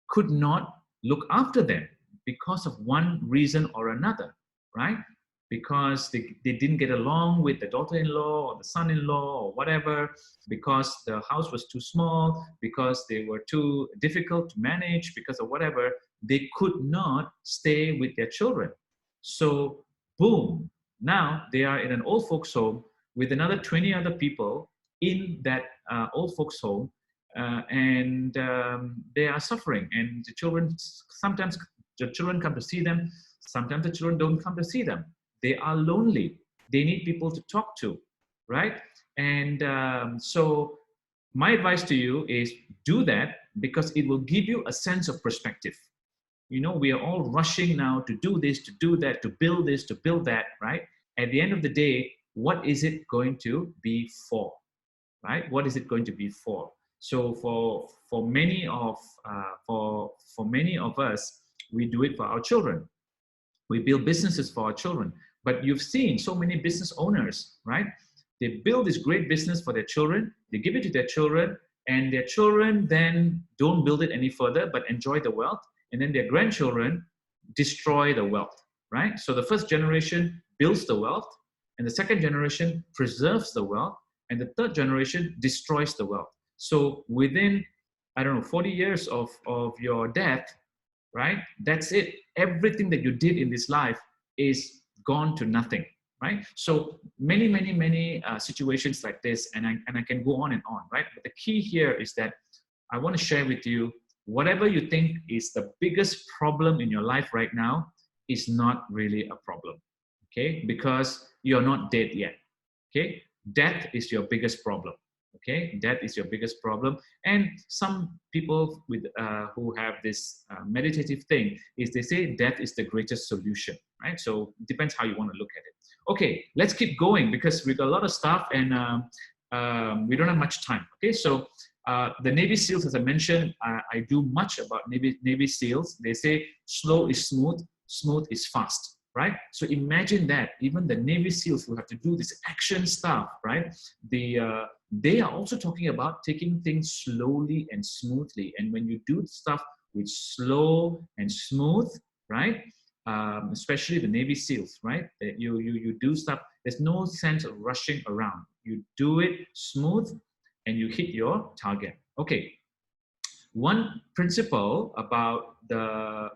could not look after them because of one reason or another, right? Because they didn't get along with the daughter-in-law or the son-in-law or whatever, because the house was too small, because they were too difficult to manage, because of whatever, they could not stay with their children. So boom, now they are in an old folks home with another 20 other people in that old folks home, and they are suffering. And the children, sometimes the children come to see them, sometimes the children don't come to see them. They are lonely. They need people to talk to, right? And so my advice to you is do that, because it will give you a sense of perspective. You know, we are all rushing now to do this, to do that, to build this, to build that, right? At the end of the day, what is it going to be for, right? What is it going to be for? So for many of many of us, we do it for our children. We build businesses for our children. But you've seen so many business owners, right? They build this great business for their children. They give it to their children, and their children then don't build it any further, but enjoy the wealth. And then their grandchildren destroy the wealth, right? So the first generation builds the wealth, and the second generation preserves the wealth, and the third generation destroys the wealth. So within, I don't know, 40 years of your death, right? That's it. Everything that you did in this life is gone to nothing, right? So many situations like this, and I can go on and on, right? But the key here is that I want to share with you, whatever you think is the biggest problem in your life right now is not really a problem, okay? Because you're not dead yet, okay? Death is your biggest problem, okay? Death is your biggest problem. And some people with who have this meditative thing is they say death is the greatest solution, right? So it depends how you want to look at it. Okay, let's keep going, because we've got a lot of stuff, and we don't have much time, okay? So the Navy SEALs, as I mentioned, I do much about Navy SEALs. They say slow is smooth, smooth is fast, right? So imagine that even the Navy SEALs who have to do this action stuff, right? They are also talking about taking things slowly and smoothly. And when you do stuff with slow and smooth, right? Especially the Navy SEALs, right? You do stuff, there's no sense of rushing around. You do it smooth, and you hit your target. Okay, one principle about the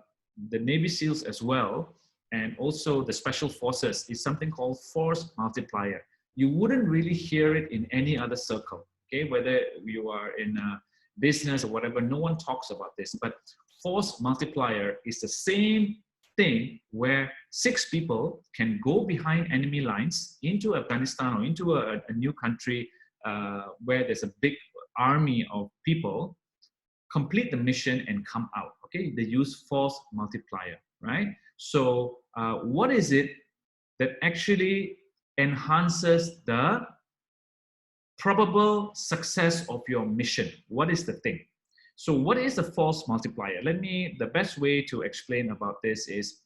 Navy SEALs as well, and also the Special Forces, is something called force multiplier. You wouldn't really hear it in any other circle, okay? Whether you are in a business or whatever, no one talks about this. But force multiplier is the same thing where 6 people can go behind enemy lines into Afghanistan or into a new country where there's a big army of people, complete the mission and come out, okay? They use force multiplier, right? So what is it that actually enhances the probable success of your mission? What is the thing? So what is the force multiplier? The best way to explain about this is,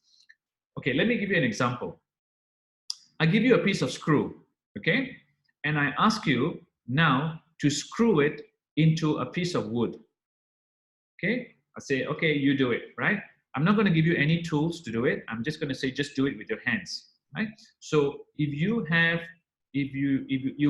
okay, let me give you an example. I give you a piece of screw, okay? And I ask you now to screw it into a piece of wood, okay? I say, okay, you do it, right? I'm not going to give you any tools to do it. I'm just going to say, just do it with your hands, right? So if you'll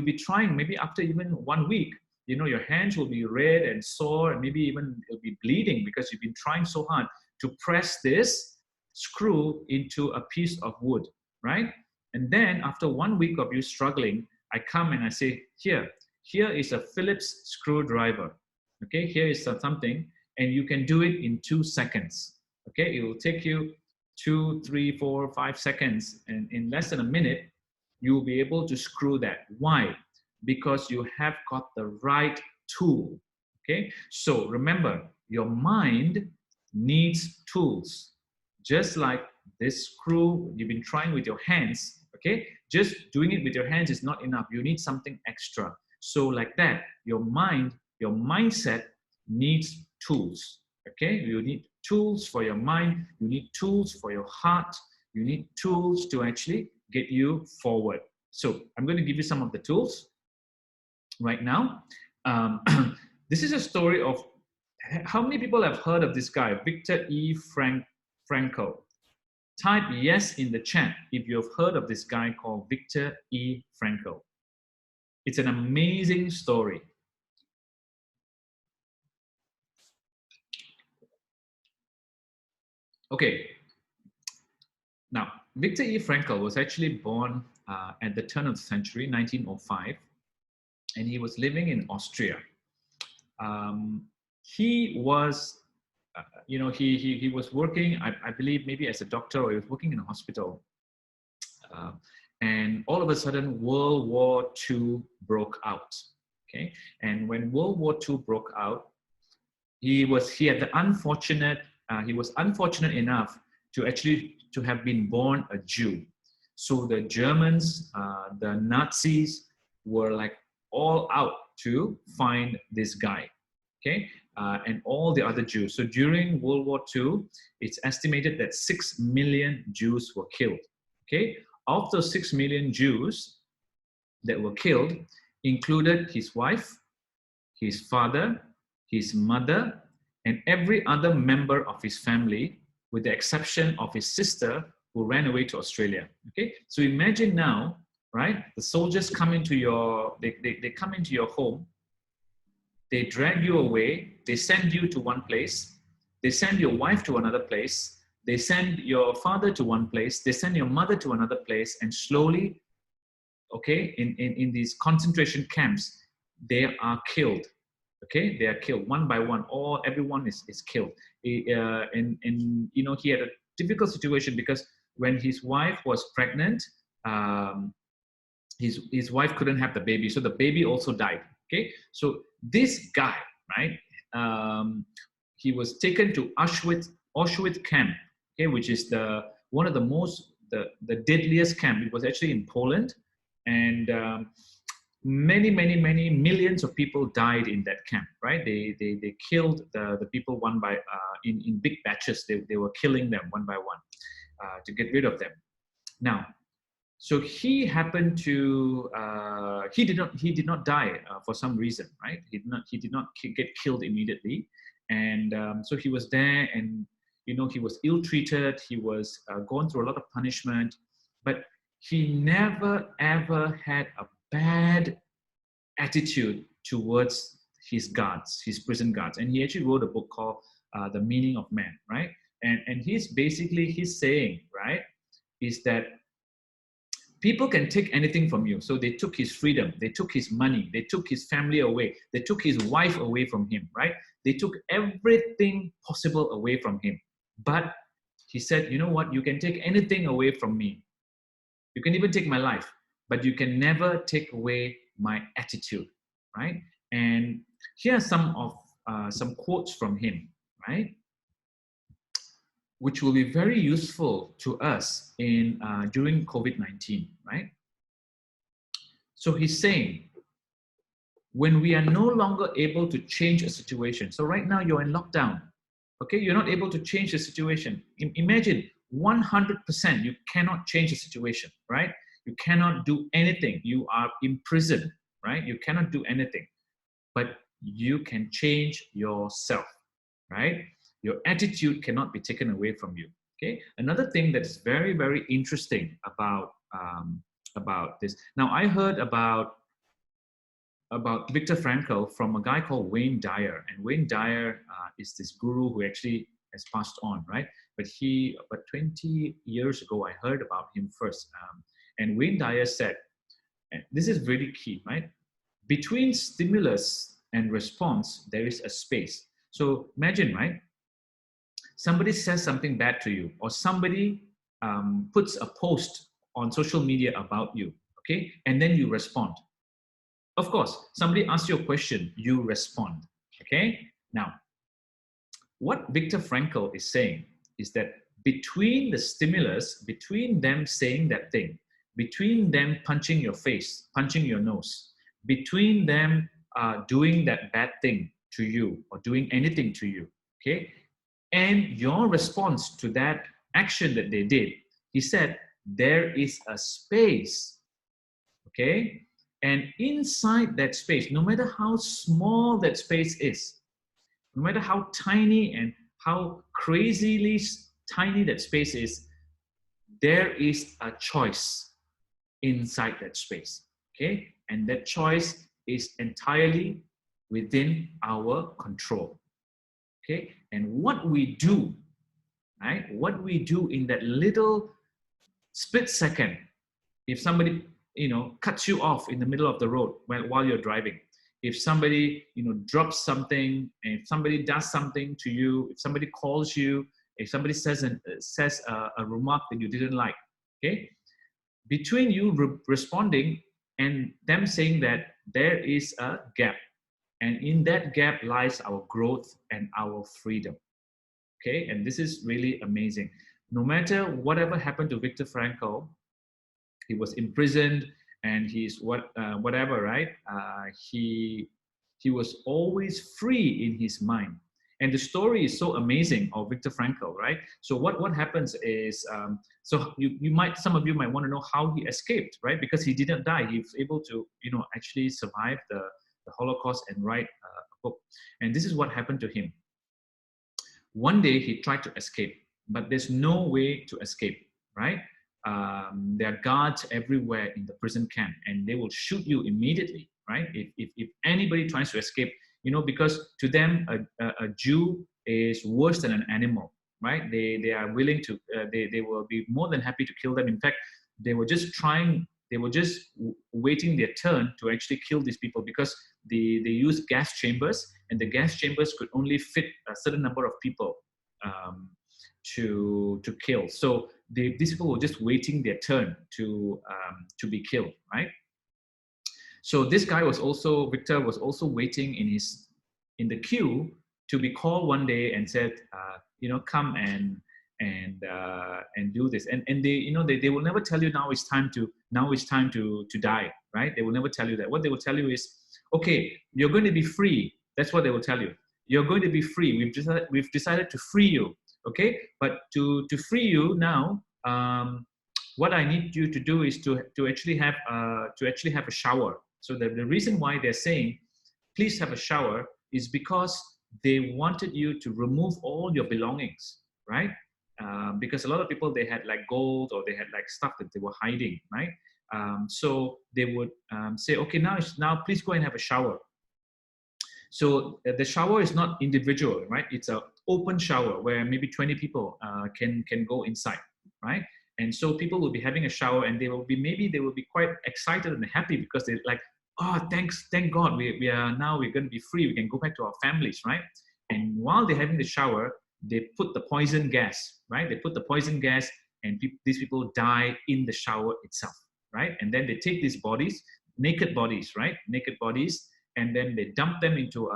be trying, maybe after even 1 week, you know, your hands will be red and sore, and maybe even it'll be bleeding because you've been trying so hard to press this screw into a piece of wood, right? And then after 1 week of you struggling, I come and I say, here is a Phillips screwdriver. Okay, here is something, and you can do it in 2 seconds. Okay, it will take you 2, 3, 4, 5 seconds, and in less than a minute, you will be able to screw that. Why? Because you have got the right tool. Okay, so remember, your mind needs tools. Just like this screw you've been trying with your hands, okay? Just doing it with your hands is not enough. You need something extra. So like that, your mindset needs tools, okay? You need tools for your mind. You need tools for your heart. You need tools to actually get you forward. So I'm going to give you some of the tools right now. This is a story of, how many people have heard of this guy, Viktor E. Frankl? Type yes in the chat if you've heard of this guy called Viktor E. Frankl. It's an amazing story. Okay. Now, Viktor E. Frankl was actually born at the turn of the century, 1905. and he was living in Austria. He was, he was working, I believe maybe as a doctor, or he was working in a hospital. And all of a sudden, World War II broke out. Okay, and when World War II broke out, he was unfortunate enough to have been born a Jew. So the Germans, the Nazis, were like all out to find this guy. Okay, and all the other Jews. So during World War II, it's estimated that 6 million Jews were killed. Okay, of those 6 million Jews that were killed, included his wife, his father, his mother, and every other member of his family, with the exception of his sister, who ran away to Australia. Okay, so imagine now, right? The soldiers come into they come into your home. They drag you away. They send you to one place. They send your wife to another place. They send your father to one place. They send your mother to another place, and slowly, okay, in these concentration camps, they are killed. Okay, they are killed one by one. Everyone is killed. And he had a difficult situation because when his wife was pregnant, his wife couldn't have the baby, so the baby also died. Okay, so this guy, right? He was taken to Auschwitz camp. Okay, which is one of the deadliest camp. It was actually in Poland, and many millions of people died in that camp, right? They killed the people one by in big batches. They were killing them one by one to get rid of them. Now, so he happened to he did not die for some reason, right? He did not get killed immediately, and so he was there, and he was ill-treated. He was going through a lot of punishment, but he never ever had a bad attitude towards his prison guards. And he actually wrote a book called The Meaning of Man, right? And he's saying, right, is that people can take anything from you. So they took his freedom, they took his money, they took his family away, they took his wife away from him, right? They took everything possible away from him. But he said, you know what, you can take anything away from me. You can even take my life, but you can never take away my attitude, right? And here are some quotes from him, right? Which will be very useful to us during COVID-19, right? So he's saying, when we are no longer able to change a situation, so right now you're in lockdown, okay? You're not able to change the situation. Imagine 100% you cannot change the situation, right? You cannot do anything. You are imprisoned, right? You cannot do anything, but you can change yourself, right? Your attitude cannot be taken away from you. Okay. Another thing that's very, very interesting about this. Now, I heard about Viktor Frankl from a guy called Wayne Dyer, and Wayne Dyer is this guru who actually has passed on, right? But 20 years ago, I heard about him first. And Wayne Dyer said, and this is really key, right? Between stimulus and response, there is a space. So imagine, right? Somebody says something bad to you, or somebody puts a post on social media about you, okay? And then you respond. Of course, somebody asks you a question, you respond, okay? Now, what Viktor Frankl is saying is that between the stimulus, between them saying that thing, between them punching your face, punching your nose, between them doing that bad thing to you or doing anything to you, okay? And your response to that action that they did, he said, there is a space, okay? And inside that space, no matter how small that space is, no matter how tiny and how crazily tiny that space is, there is a choice inside that space, okay? And that choice is entirely within our control, okay? And what we do, right? What we do in that little split second, if somebody cuts you off in the middle of the road while you're driving, if somebody, drops something, if somebody does something to you, if somebody calls you, if somebody says a remark that you didn't like, okay, between you responding and them saying that, there is a gap. And in that gap lies our growth and our freedom. Okay, and this is really amazing. No matter whatever happened to Viktor Frankl, he was imprisoned and he's whatever, right? He was always free in his mind. And the story is so amazing of Viktor Frankl, right? So what happens is, so some of you might want to know how he escaped, right? Because he didn't die. He was able to, actually survive the Holocaust and write a book. And this is what happened to him. One day he tried to escape, but there's no way to escape, right? There are guards everywhere in the prison camp, and they will shoot you immediately, right? If anybody tries to escape, because to them a Jew is worse than an animal, right? They are willing to, they will be more than happy to kill them. In fact, they were just waiting their turn to actually kill these people, because they use gas chambers, and the gas chambers could only fit a certain number of people to kill. So these people were just waiting their turn to be killed, right? So this guy Victor was also waiting in the queue to be called one day and said, come and do this. And they will never tell you now it's time to die, right? They will never tell you that. What they will tell you is, okay, you're going to be free. That's what they will tell you. You're going to be free. We've decided to free you. Okay, but to free you now, what I need you to do is to actually have a shower. So the reason why they're saying, please have a shower, is because they wanted you to remove all your belongings, right? Because a lot of people, they had like gold, or they had like stuff that they were hiding, right? So they would say, okay, now please go and have a shower. So the shower is not individual, right? It's an open shower where maybe 20 people can go inside, right? And so people will be having a shower, and they will be quite excited and happy, because they're like, oh, thank God, we're going to be free. We can go back to our families, right? And while they're having the shower, they put the poison gas, right? They put the poison gas, and these people die in the shower itself, right? And then they take these bodies, naked bodies, right? Naked bodies, and then they dump them into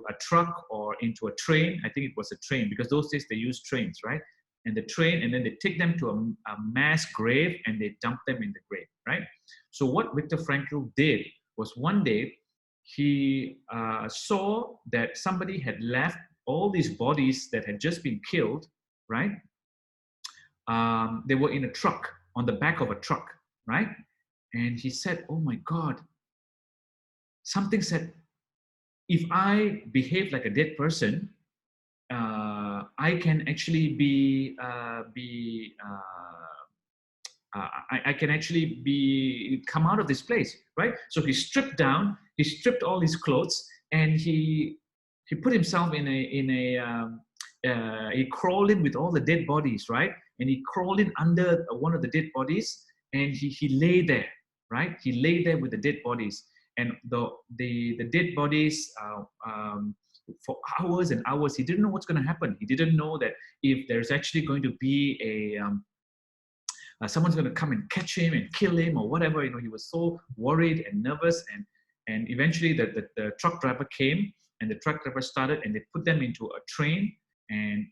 a truck or into a train. I think it was a train, because those days they used trains, right? And then they take them to a mass grave, and they dump them in the grave, right? So what Viktor Frankl did was, one day he saw that somebody had left all these bodies that had just been killed, right? They were in a truck, on the back of a truck, right? And he said, oh my God, something said, if I behave like a dead person, I can actually come out of this place, right? So he stripped all his clothes, and he put himself he crawled in with all the dead bodies, right? And he crawled in under one of the dead bodies, and he lay there, right? He lay there with the dead bodies, and the dead bodies, for hours and hours, he didn't know what's going to happen. He didn't know that if there's actually going to be someone's going to come and catch him and kill him or whatever. He was so worried and nervous, and eventually the truck driver came, and the truck driver started, and they put them into a train, and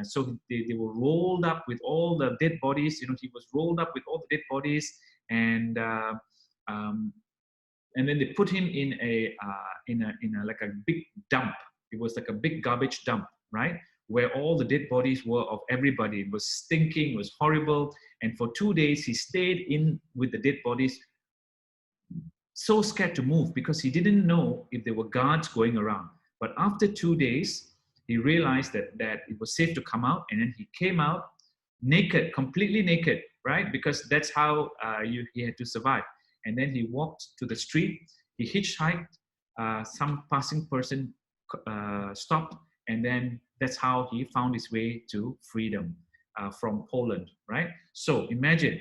so they were rolled up with all the dead bodies. He was rolled up with all the dead bodies, and then they put him in a like a big dump. It was like a big garbage dump, right? Where all the dead bodies were of everybody. It was stinking, it was horrible. And for 2 days, he stayed in with the dead bodies, so scared to move, because he didn't know if there were guards going around. But after 2 days, he realized that it was safe to come out. And then he came out naked, completely naked, right? Because that's how he had to survive. And then he walked to the street, he hitchhiked, some passing person stopped, and then that's how he found his way to freedom from Poland, right? So imagine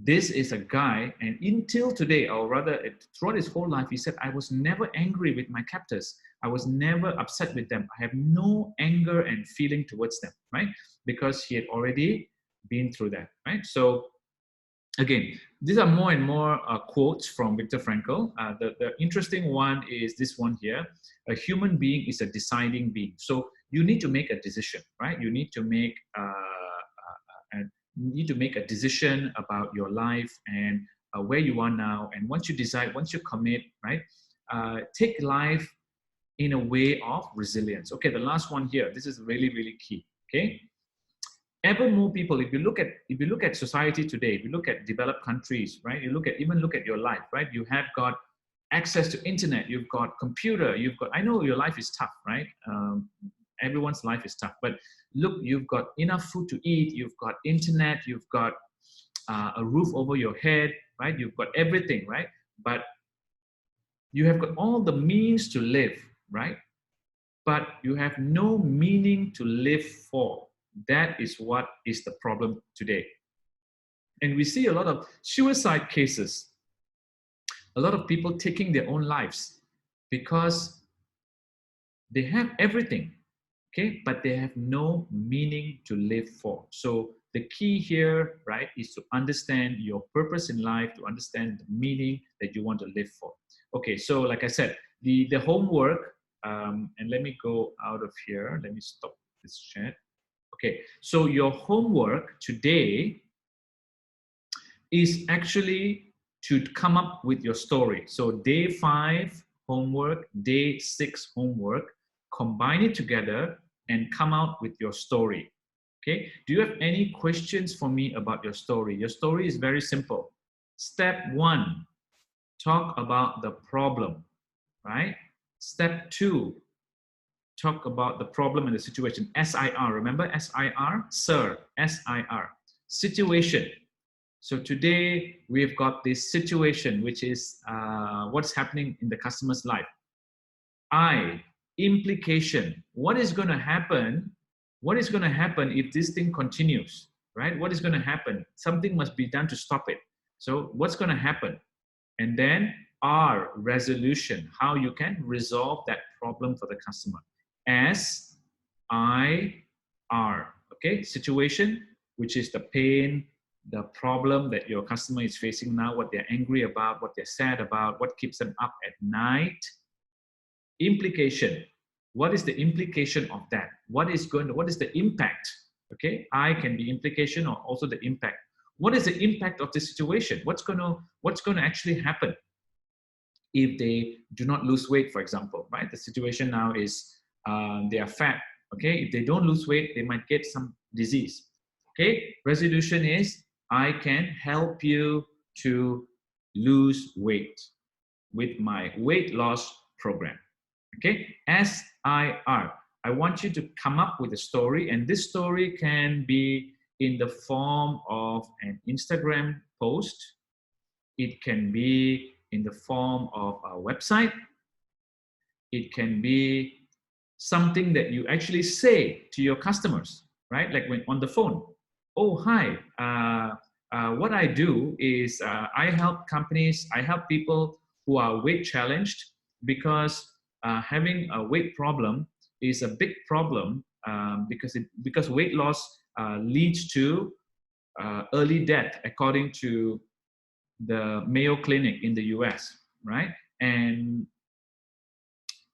This is a guy, and until today, or rather throughout his whole life, he said, I was never angry with my captors. I was never upset with them. I have no anger and feeling towards them, right? Because he had already been through that, right? So again, these are more and more quotes from Viktor Frankl. The interesting one is this one here. A human being is a deciding being. So you need to make a decision, right? You need to make a decision about your life and where you are now. And once you decide, once you commit, right? Take life in a way of resilience. Okay, the last one here. This is really, really key. Okay. Ever more people, if you look at society today, if you look at developed countries, right? You look at your life, right? You have got access to internet, you've got computer, I know your life is tough, right? Everyone's life is tough, but look, you've got enough food to eat, you've got internet, you've got a roof over your head, right? You've got everything, right? But you have got all the means to live, right? But you have no meaning to live for. That is what is the problem today. And we see a lot of suicide cases, a lot of people taking their own lives because they have everything, okay, but they have no meaning to live for. So the key here, right, is to understand your purpose in life, to understand the meaning that you want to live for. Okay, so like I said, the homework, and let me go out of here. Let me stop this chat. Okay, so your homework today is actually to come up with your story. So day 5 homework, day 6 homework, combine it together and come out with your story. Okay, do you have any questions for me about your story? Your story is very simple. Step 1, talk about the problem, right? Step 2, talk about the problem and the situation. SIR, remember SIR? Sir, SIR, situation. So today we've got this situation, which is what's happening in the customer's life. I, implication, what is going to happen? What is going to happen if this thing continues, right? What is going to happen? Something must be done to stop it. So what's going to happen? And then R, resolution, how you can resolve that problem for the customer. S, I, R, okay? Situation, which is the pain, the problem that your customer is facing now, what they're angry about, what they're sad about, what keeps them up at night. Implication, what is the implication of that? What is the impact? Okay, I can be implication or also the impact. What is the impact of the situation? What's going to actually happen if they do not lose weight, for example, right? The situation now is they are fat. Okay, if they don't lose weight, they might get some disease. Okay, resolution is I can help you to lose weight with my weight loss program. Okay, SIR. I want you to come up with a story, and this story can be in the form of an Instagram post. It can be in the form of a website. It can be something that you actually say to your customers, right? Like when on the phone. Oh, hi. What I do is I help companies, I help people who are weight challenged because having a weight problem is a big problem because weight loss leads to early death, according to the Mayo Clinic in the US, right? And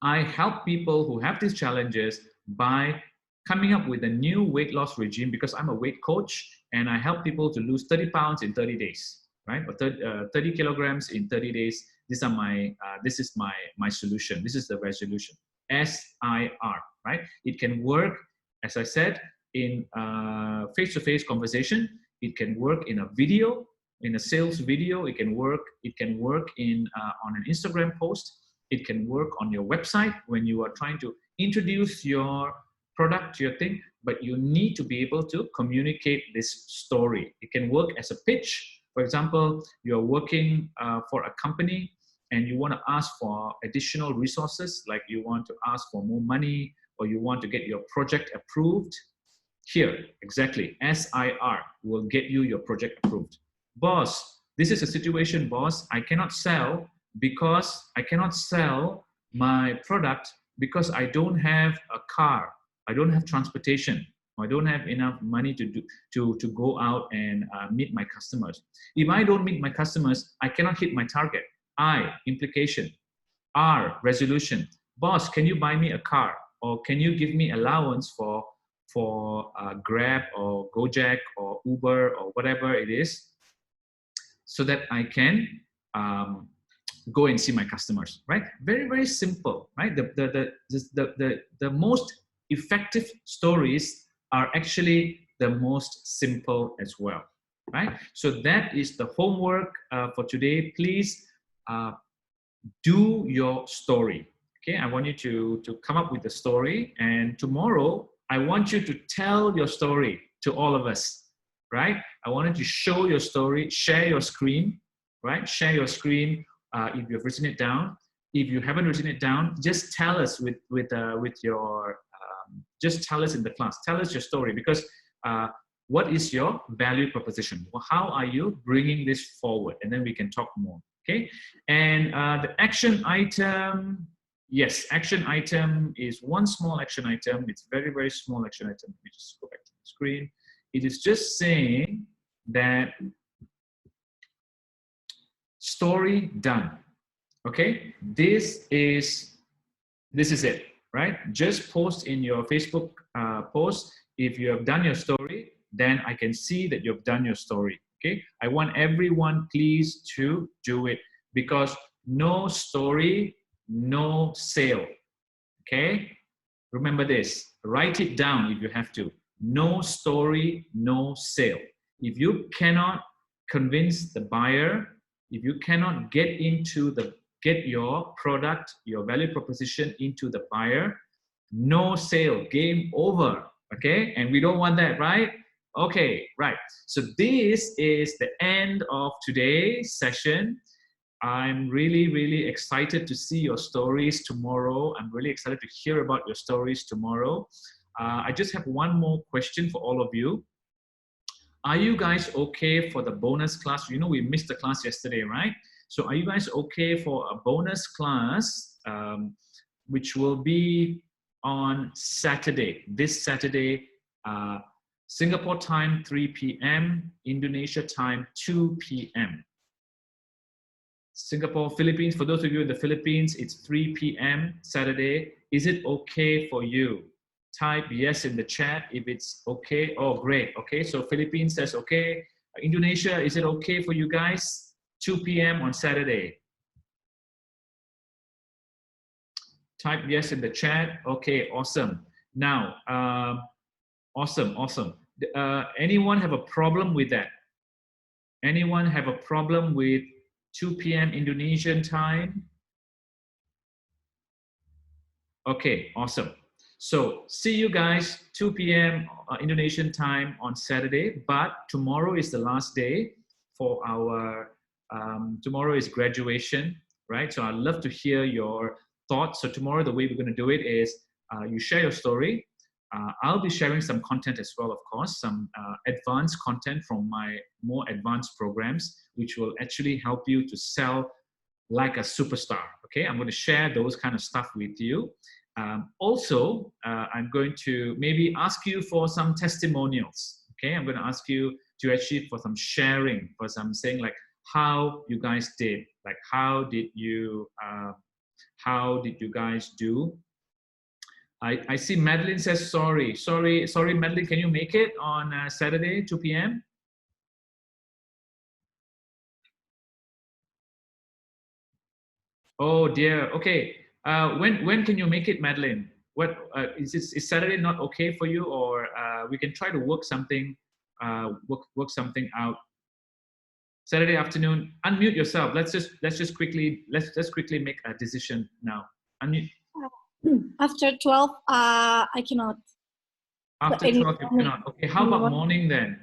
I help people who have these challenges by coming up with a new weight loss regime because I'm a weight coach and I help people to lose 30 pounds in 30 days, right? Or 30 kilograms in 30 days. This is my solution. This is the resolution. SIR, right? It can work, as I said, in face-to-face conversation. It can work in a video, in a sales video. It can work in on an Instagram post. It can work on your website when you are trying to introduce your product to your thing, but you need to be able to communicate this story. It can work as a pitch. For example, you're working for a company and you want to ask for additional resources, like you want to ask for more money or you want to get your project approved. Here, exactly, SIR will get you your project approved. Boss, this is a situation, boss. I cannot sell my product because I don't have a car. I don't have transportation. I don't have enough money to go out and meet my customers. If I don't meet my customers, I cannot hit my target. I, implication. R, resolution. Boss, can you buy me a car? Or can you give me allowance for Grab or Gojek or Uber or whatever it is, so that I can go and see my customers, right? Very, very simple, right? The most effective stories are actually the most simple as well, right? So that is the homework for today. Please do your story. Okay, I want you to come up with the story, and tomorrow I want you to tell your story to all of us, right? I want you to show your story, share your screen, right? Share your screen if you've written it down. If you haven't written it down, just tell us just tell us in the class. Tell us your story, because what is your value proposition? How are you bringing this forward? And then we can talk more. Okay, and the action item. Yes, action item is one small action item. It's very, very small action item. Let me just go back to the screen. It is just saying that story done. Okay, this is it, right? Just post in your Facebook post. If you have done your story, then I can see that you've done your story. Okay, I want everyone please to do it, because no story, no sale. Okay, remember this, write it down if you have to. No story, no sale. If you cannot convince the buyer, if you cannot get your product, your value proposition into the buyer, no sale, game over. Okay, and we don't want that, right? Okay, right. So this is the end of today's session. I'm really, really excited to see your stories tomorrow. I'm really excited to hear about your stories tomorrow. I just have one more question for all of you. Are you guys okay for the bonus class? You know, we missed the class yesterday, right? So are you guys okay for a bonus class, which will be on Saturday, this Saturday, Singapore time 3 p.m., Indonesia time 2 p.m. Singapore, Philippines, for those of you in the Philippines, it's 3 p.m. Saturday. Is it okay for you? Type yes in the chat if it's okay. Oh, great. Okay, so Philippines says okay. Indonesia, is it okay for you guys? 2 p.m. on Saturday. Type yes in the chat. Okay, awesome. Now, awesome. Anyone have a problem with that? Anyone have a problem with 2 p.m. Indonesian time? Okay, awesome. So see you guys 2 p.m. Indonesian time on Saturday, but tomorrow is the last day for our, tomorrow is graduation, right? So I'd love to hear your thoughts. So tomorrow, the way we're going to do it is you share your story. I'll be sharing some content as well, of course, some advanced content from my more advanced programs, which will actually help you to sell like a superstar. Okay, I'm going to share those kind of stuff with you. Also, I'm going to maybe ask you for some testimonials. Okay, I'm going to ask you to actually for some sharing, for some saying like how you guys did, like how did you guys do? I see Madeline says sorry, Madeline, can you make it on Saturday 2 p.m.? Oh dear. Okay. When can you make it, Madeline? What is Saturday not okay for you, or we can try to work something something out. Saturday afternoon. Unmute yourself. Let's just quickly make a decision now. Unmute. After 12, I cannot. After 12, you cannot. Okay. How about morning then?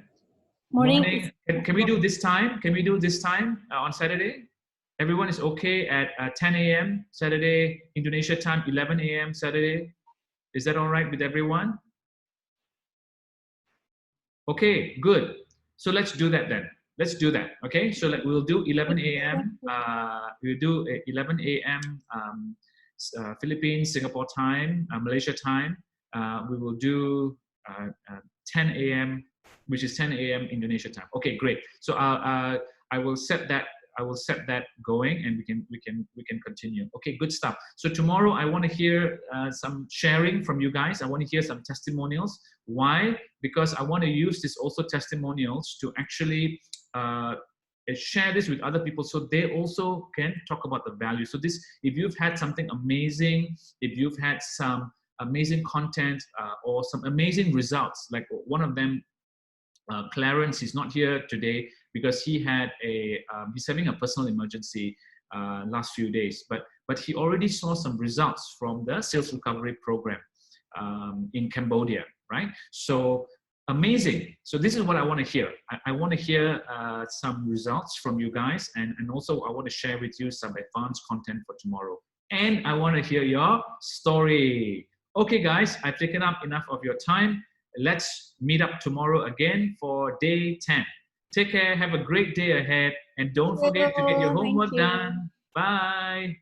Morning. Can we do this time? Can we do this time on Saturday? Everyone is okay at 10 a.m. Saturday, Indonesia time, 11 a.m. Saturday. Is that all right with everyone? Okay, good. So let's do that then. Let's do that. Okay, so we'll do 11 a.m. We'll do 11 a.m. Philippines, Singapore time, Malaysia time. We will do 10 a.m., which is 10 a.m. Indonesia time. Okay, great. So I will set that. I will set that going, and we can continue. Okay, good stuff. So tomorrow I want to hear some sharing from you guys. I want to hear some testimonials. Why? Because I want to use this also testimonials to actually share this with other people, so they also can talk about the value. So this, if you've had something amazing, if you've had some amazing content or some amazing results, like one of them, Clarence is not here today because he had he's having a personal emergency last few days, but he already saw some results from the sales recovery program in Cambodia, right? So amazing. So this is what I want to hear. I want to hear some results from you guys, and also I want to share with you some advanced content for tomorrow. And I want to hear your story. Okay, guys, I've taken up enough of your time. Let's meet up tomorrow again for day 10. Take care. Have a great day ahead. And don't forget to get your homework done. Bye.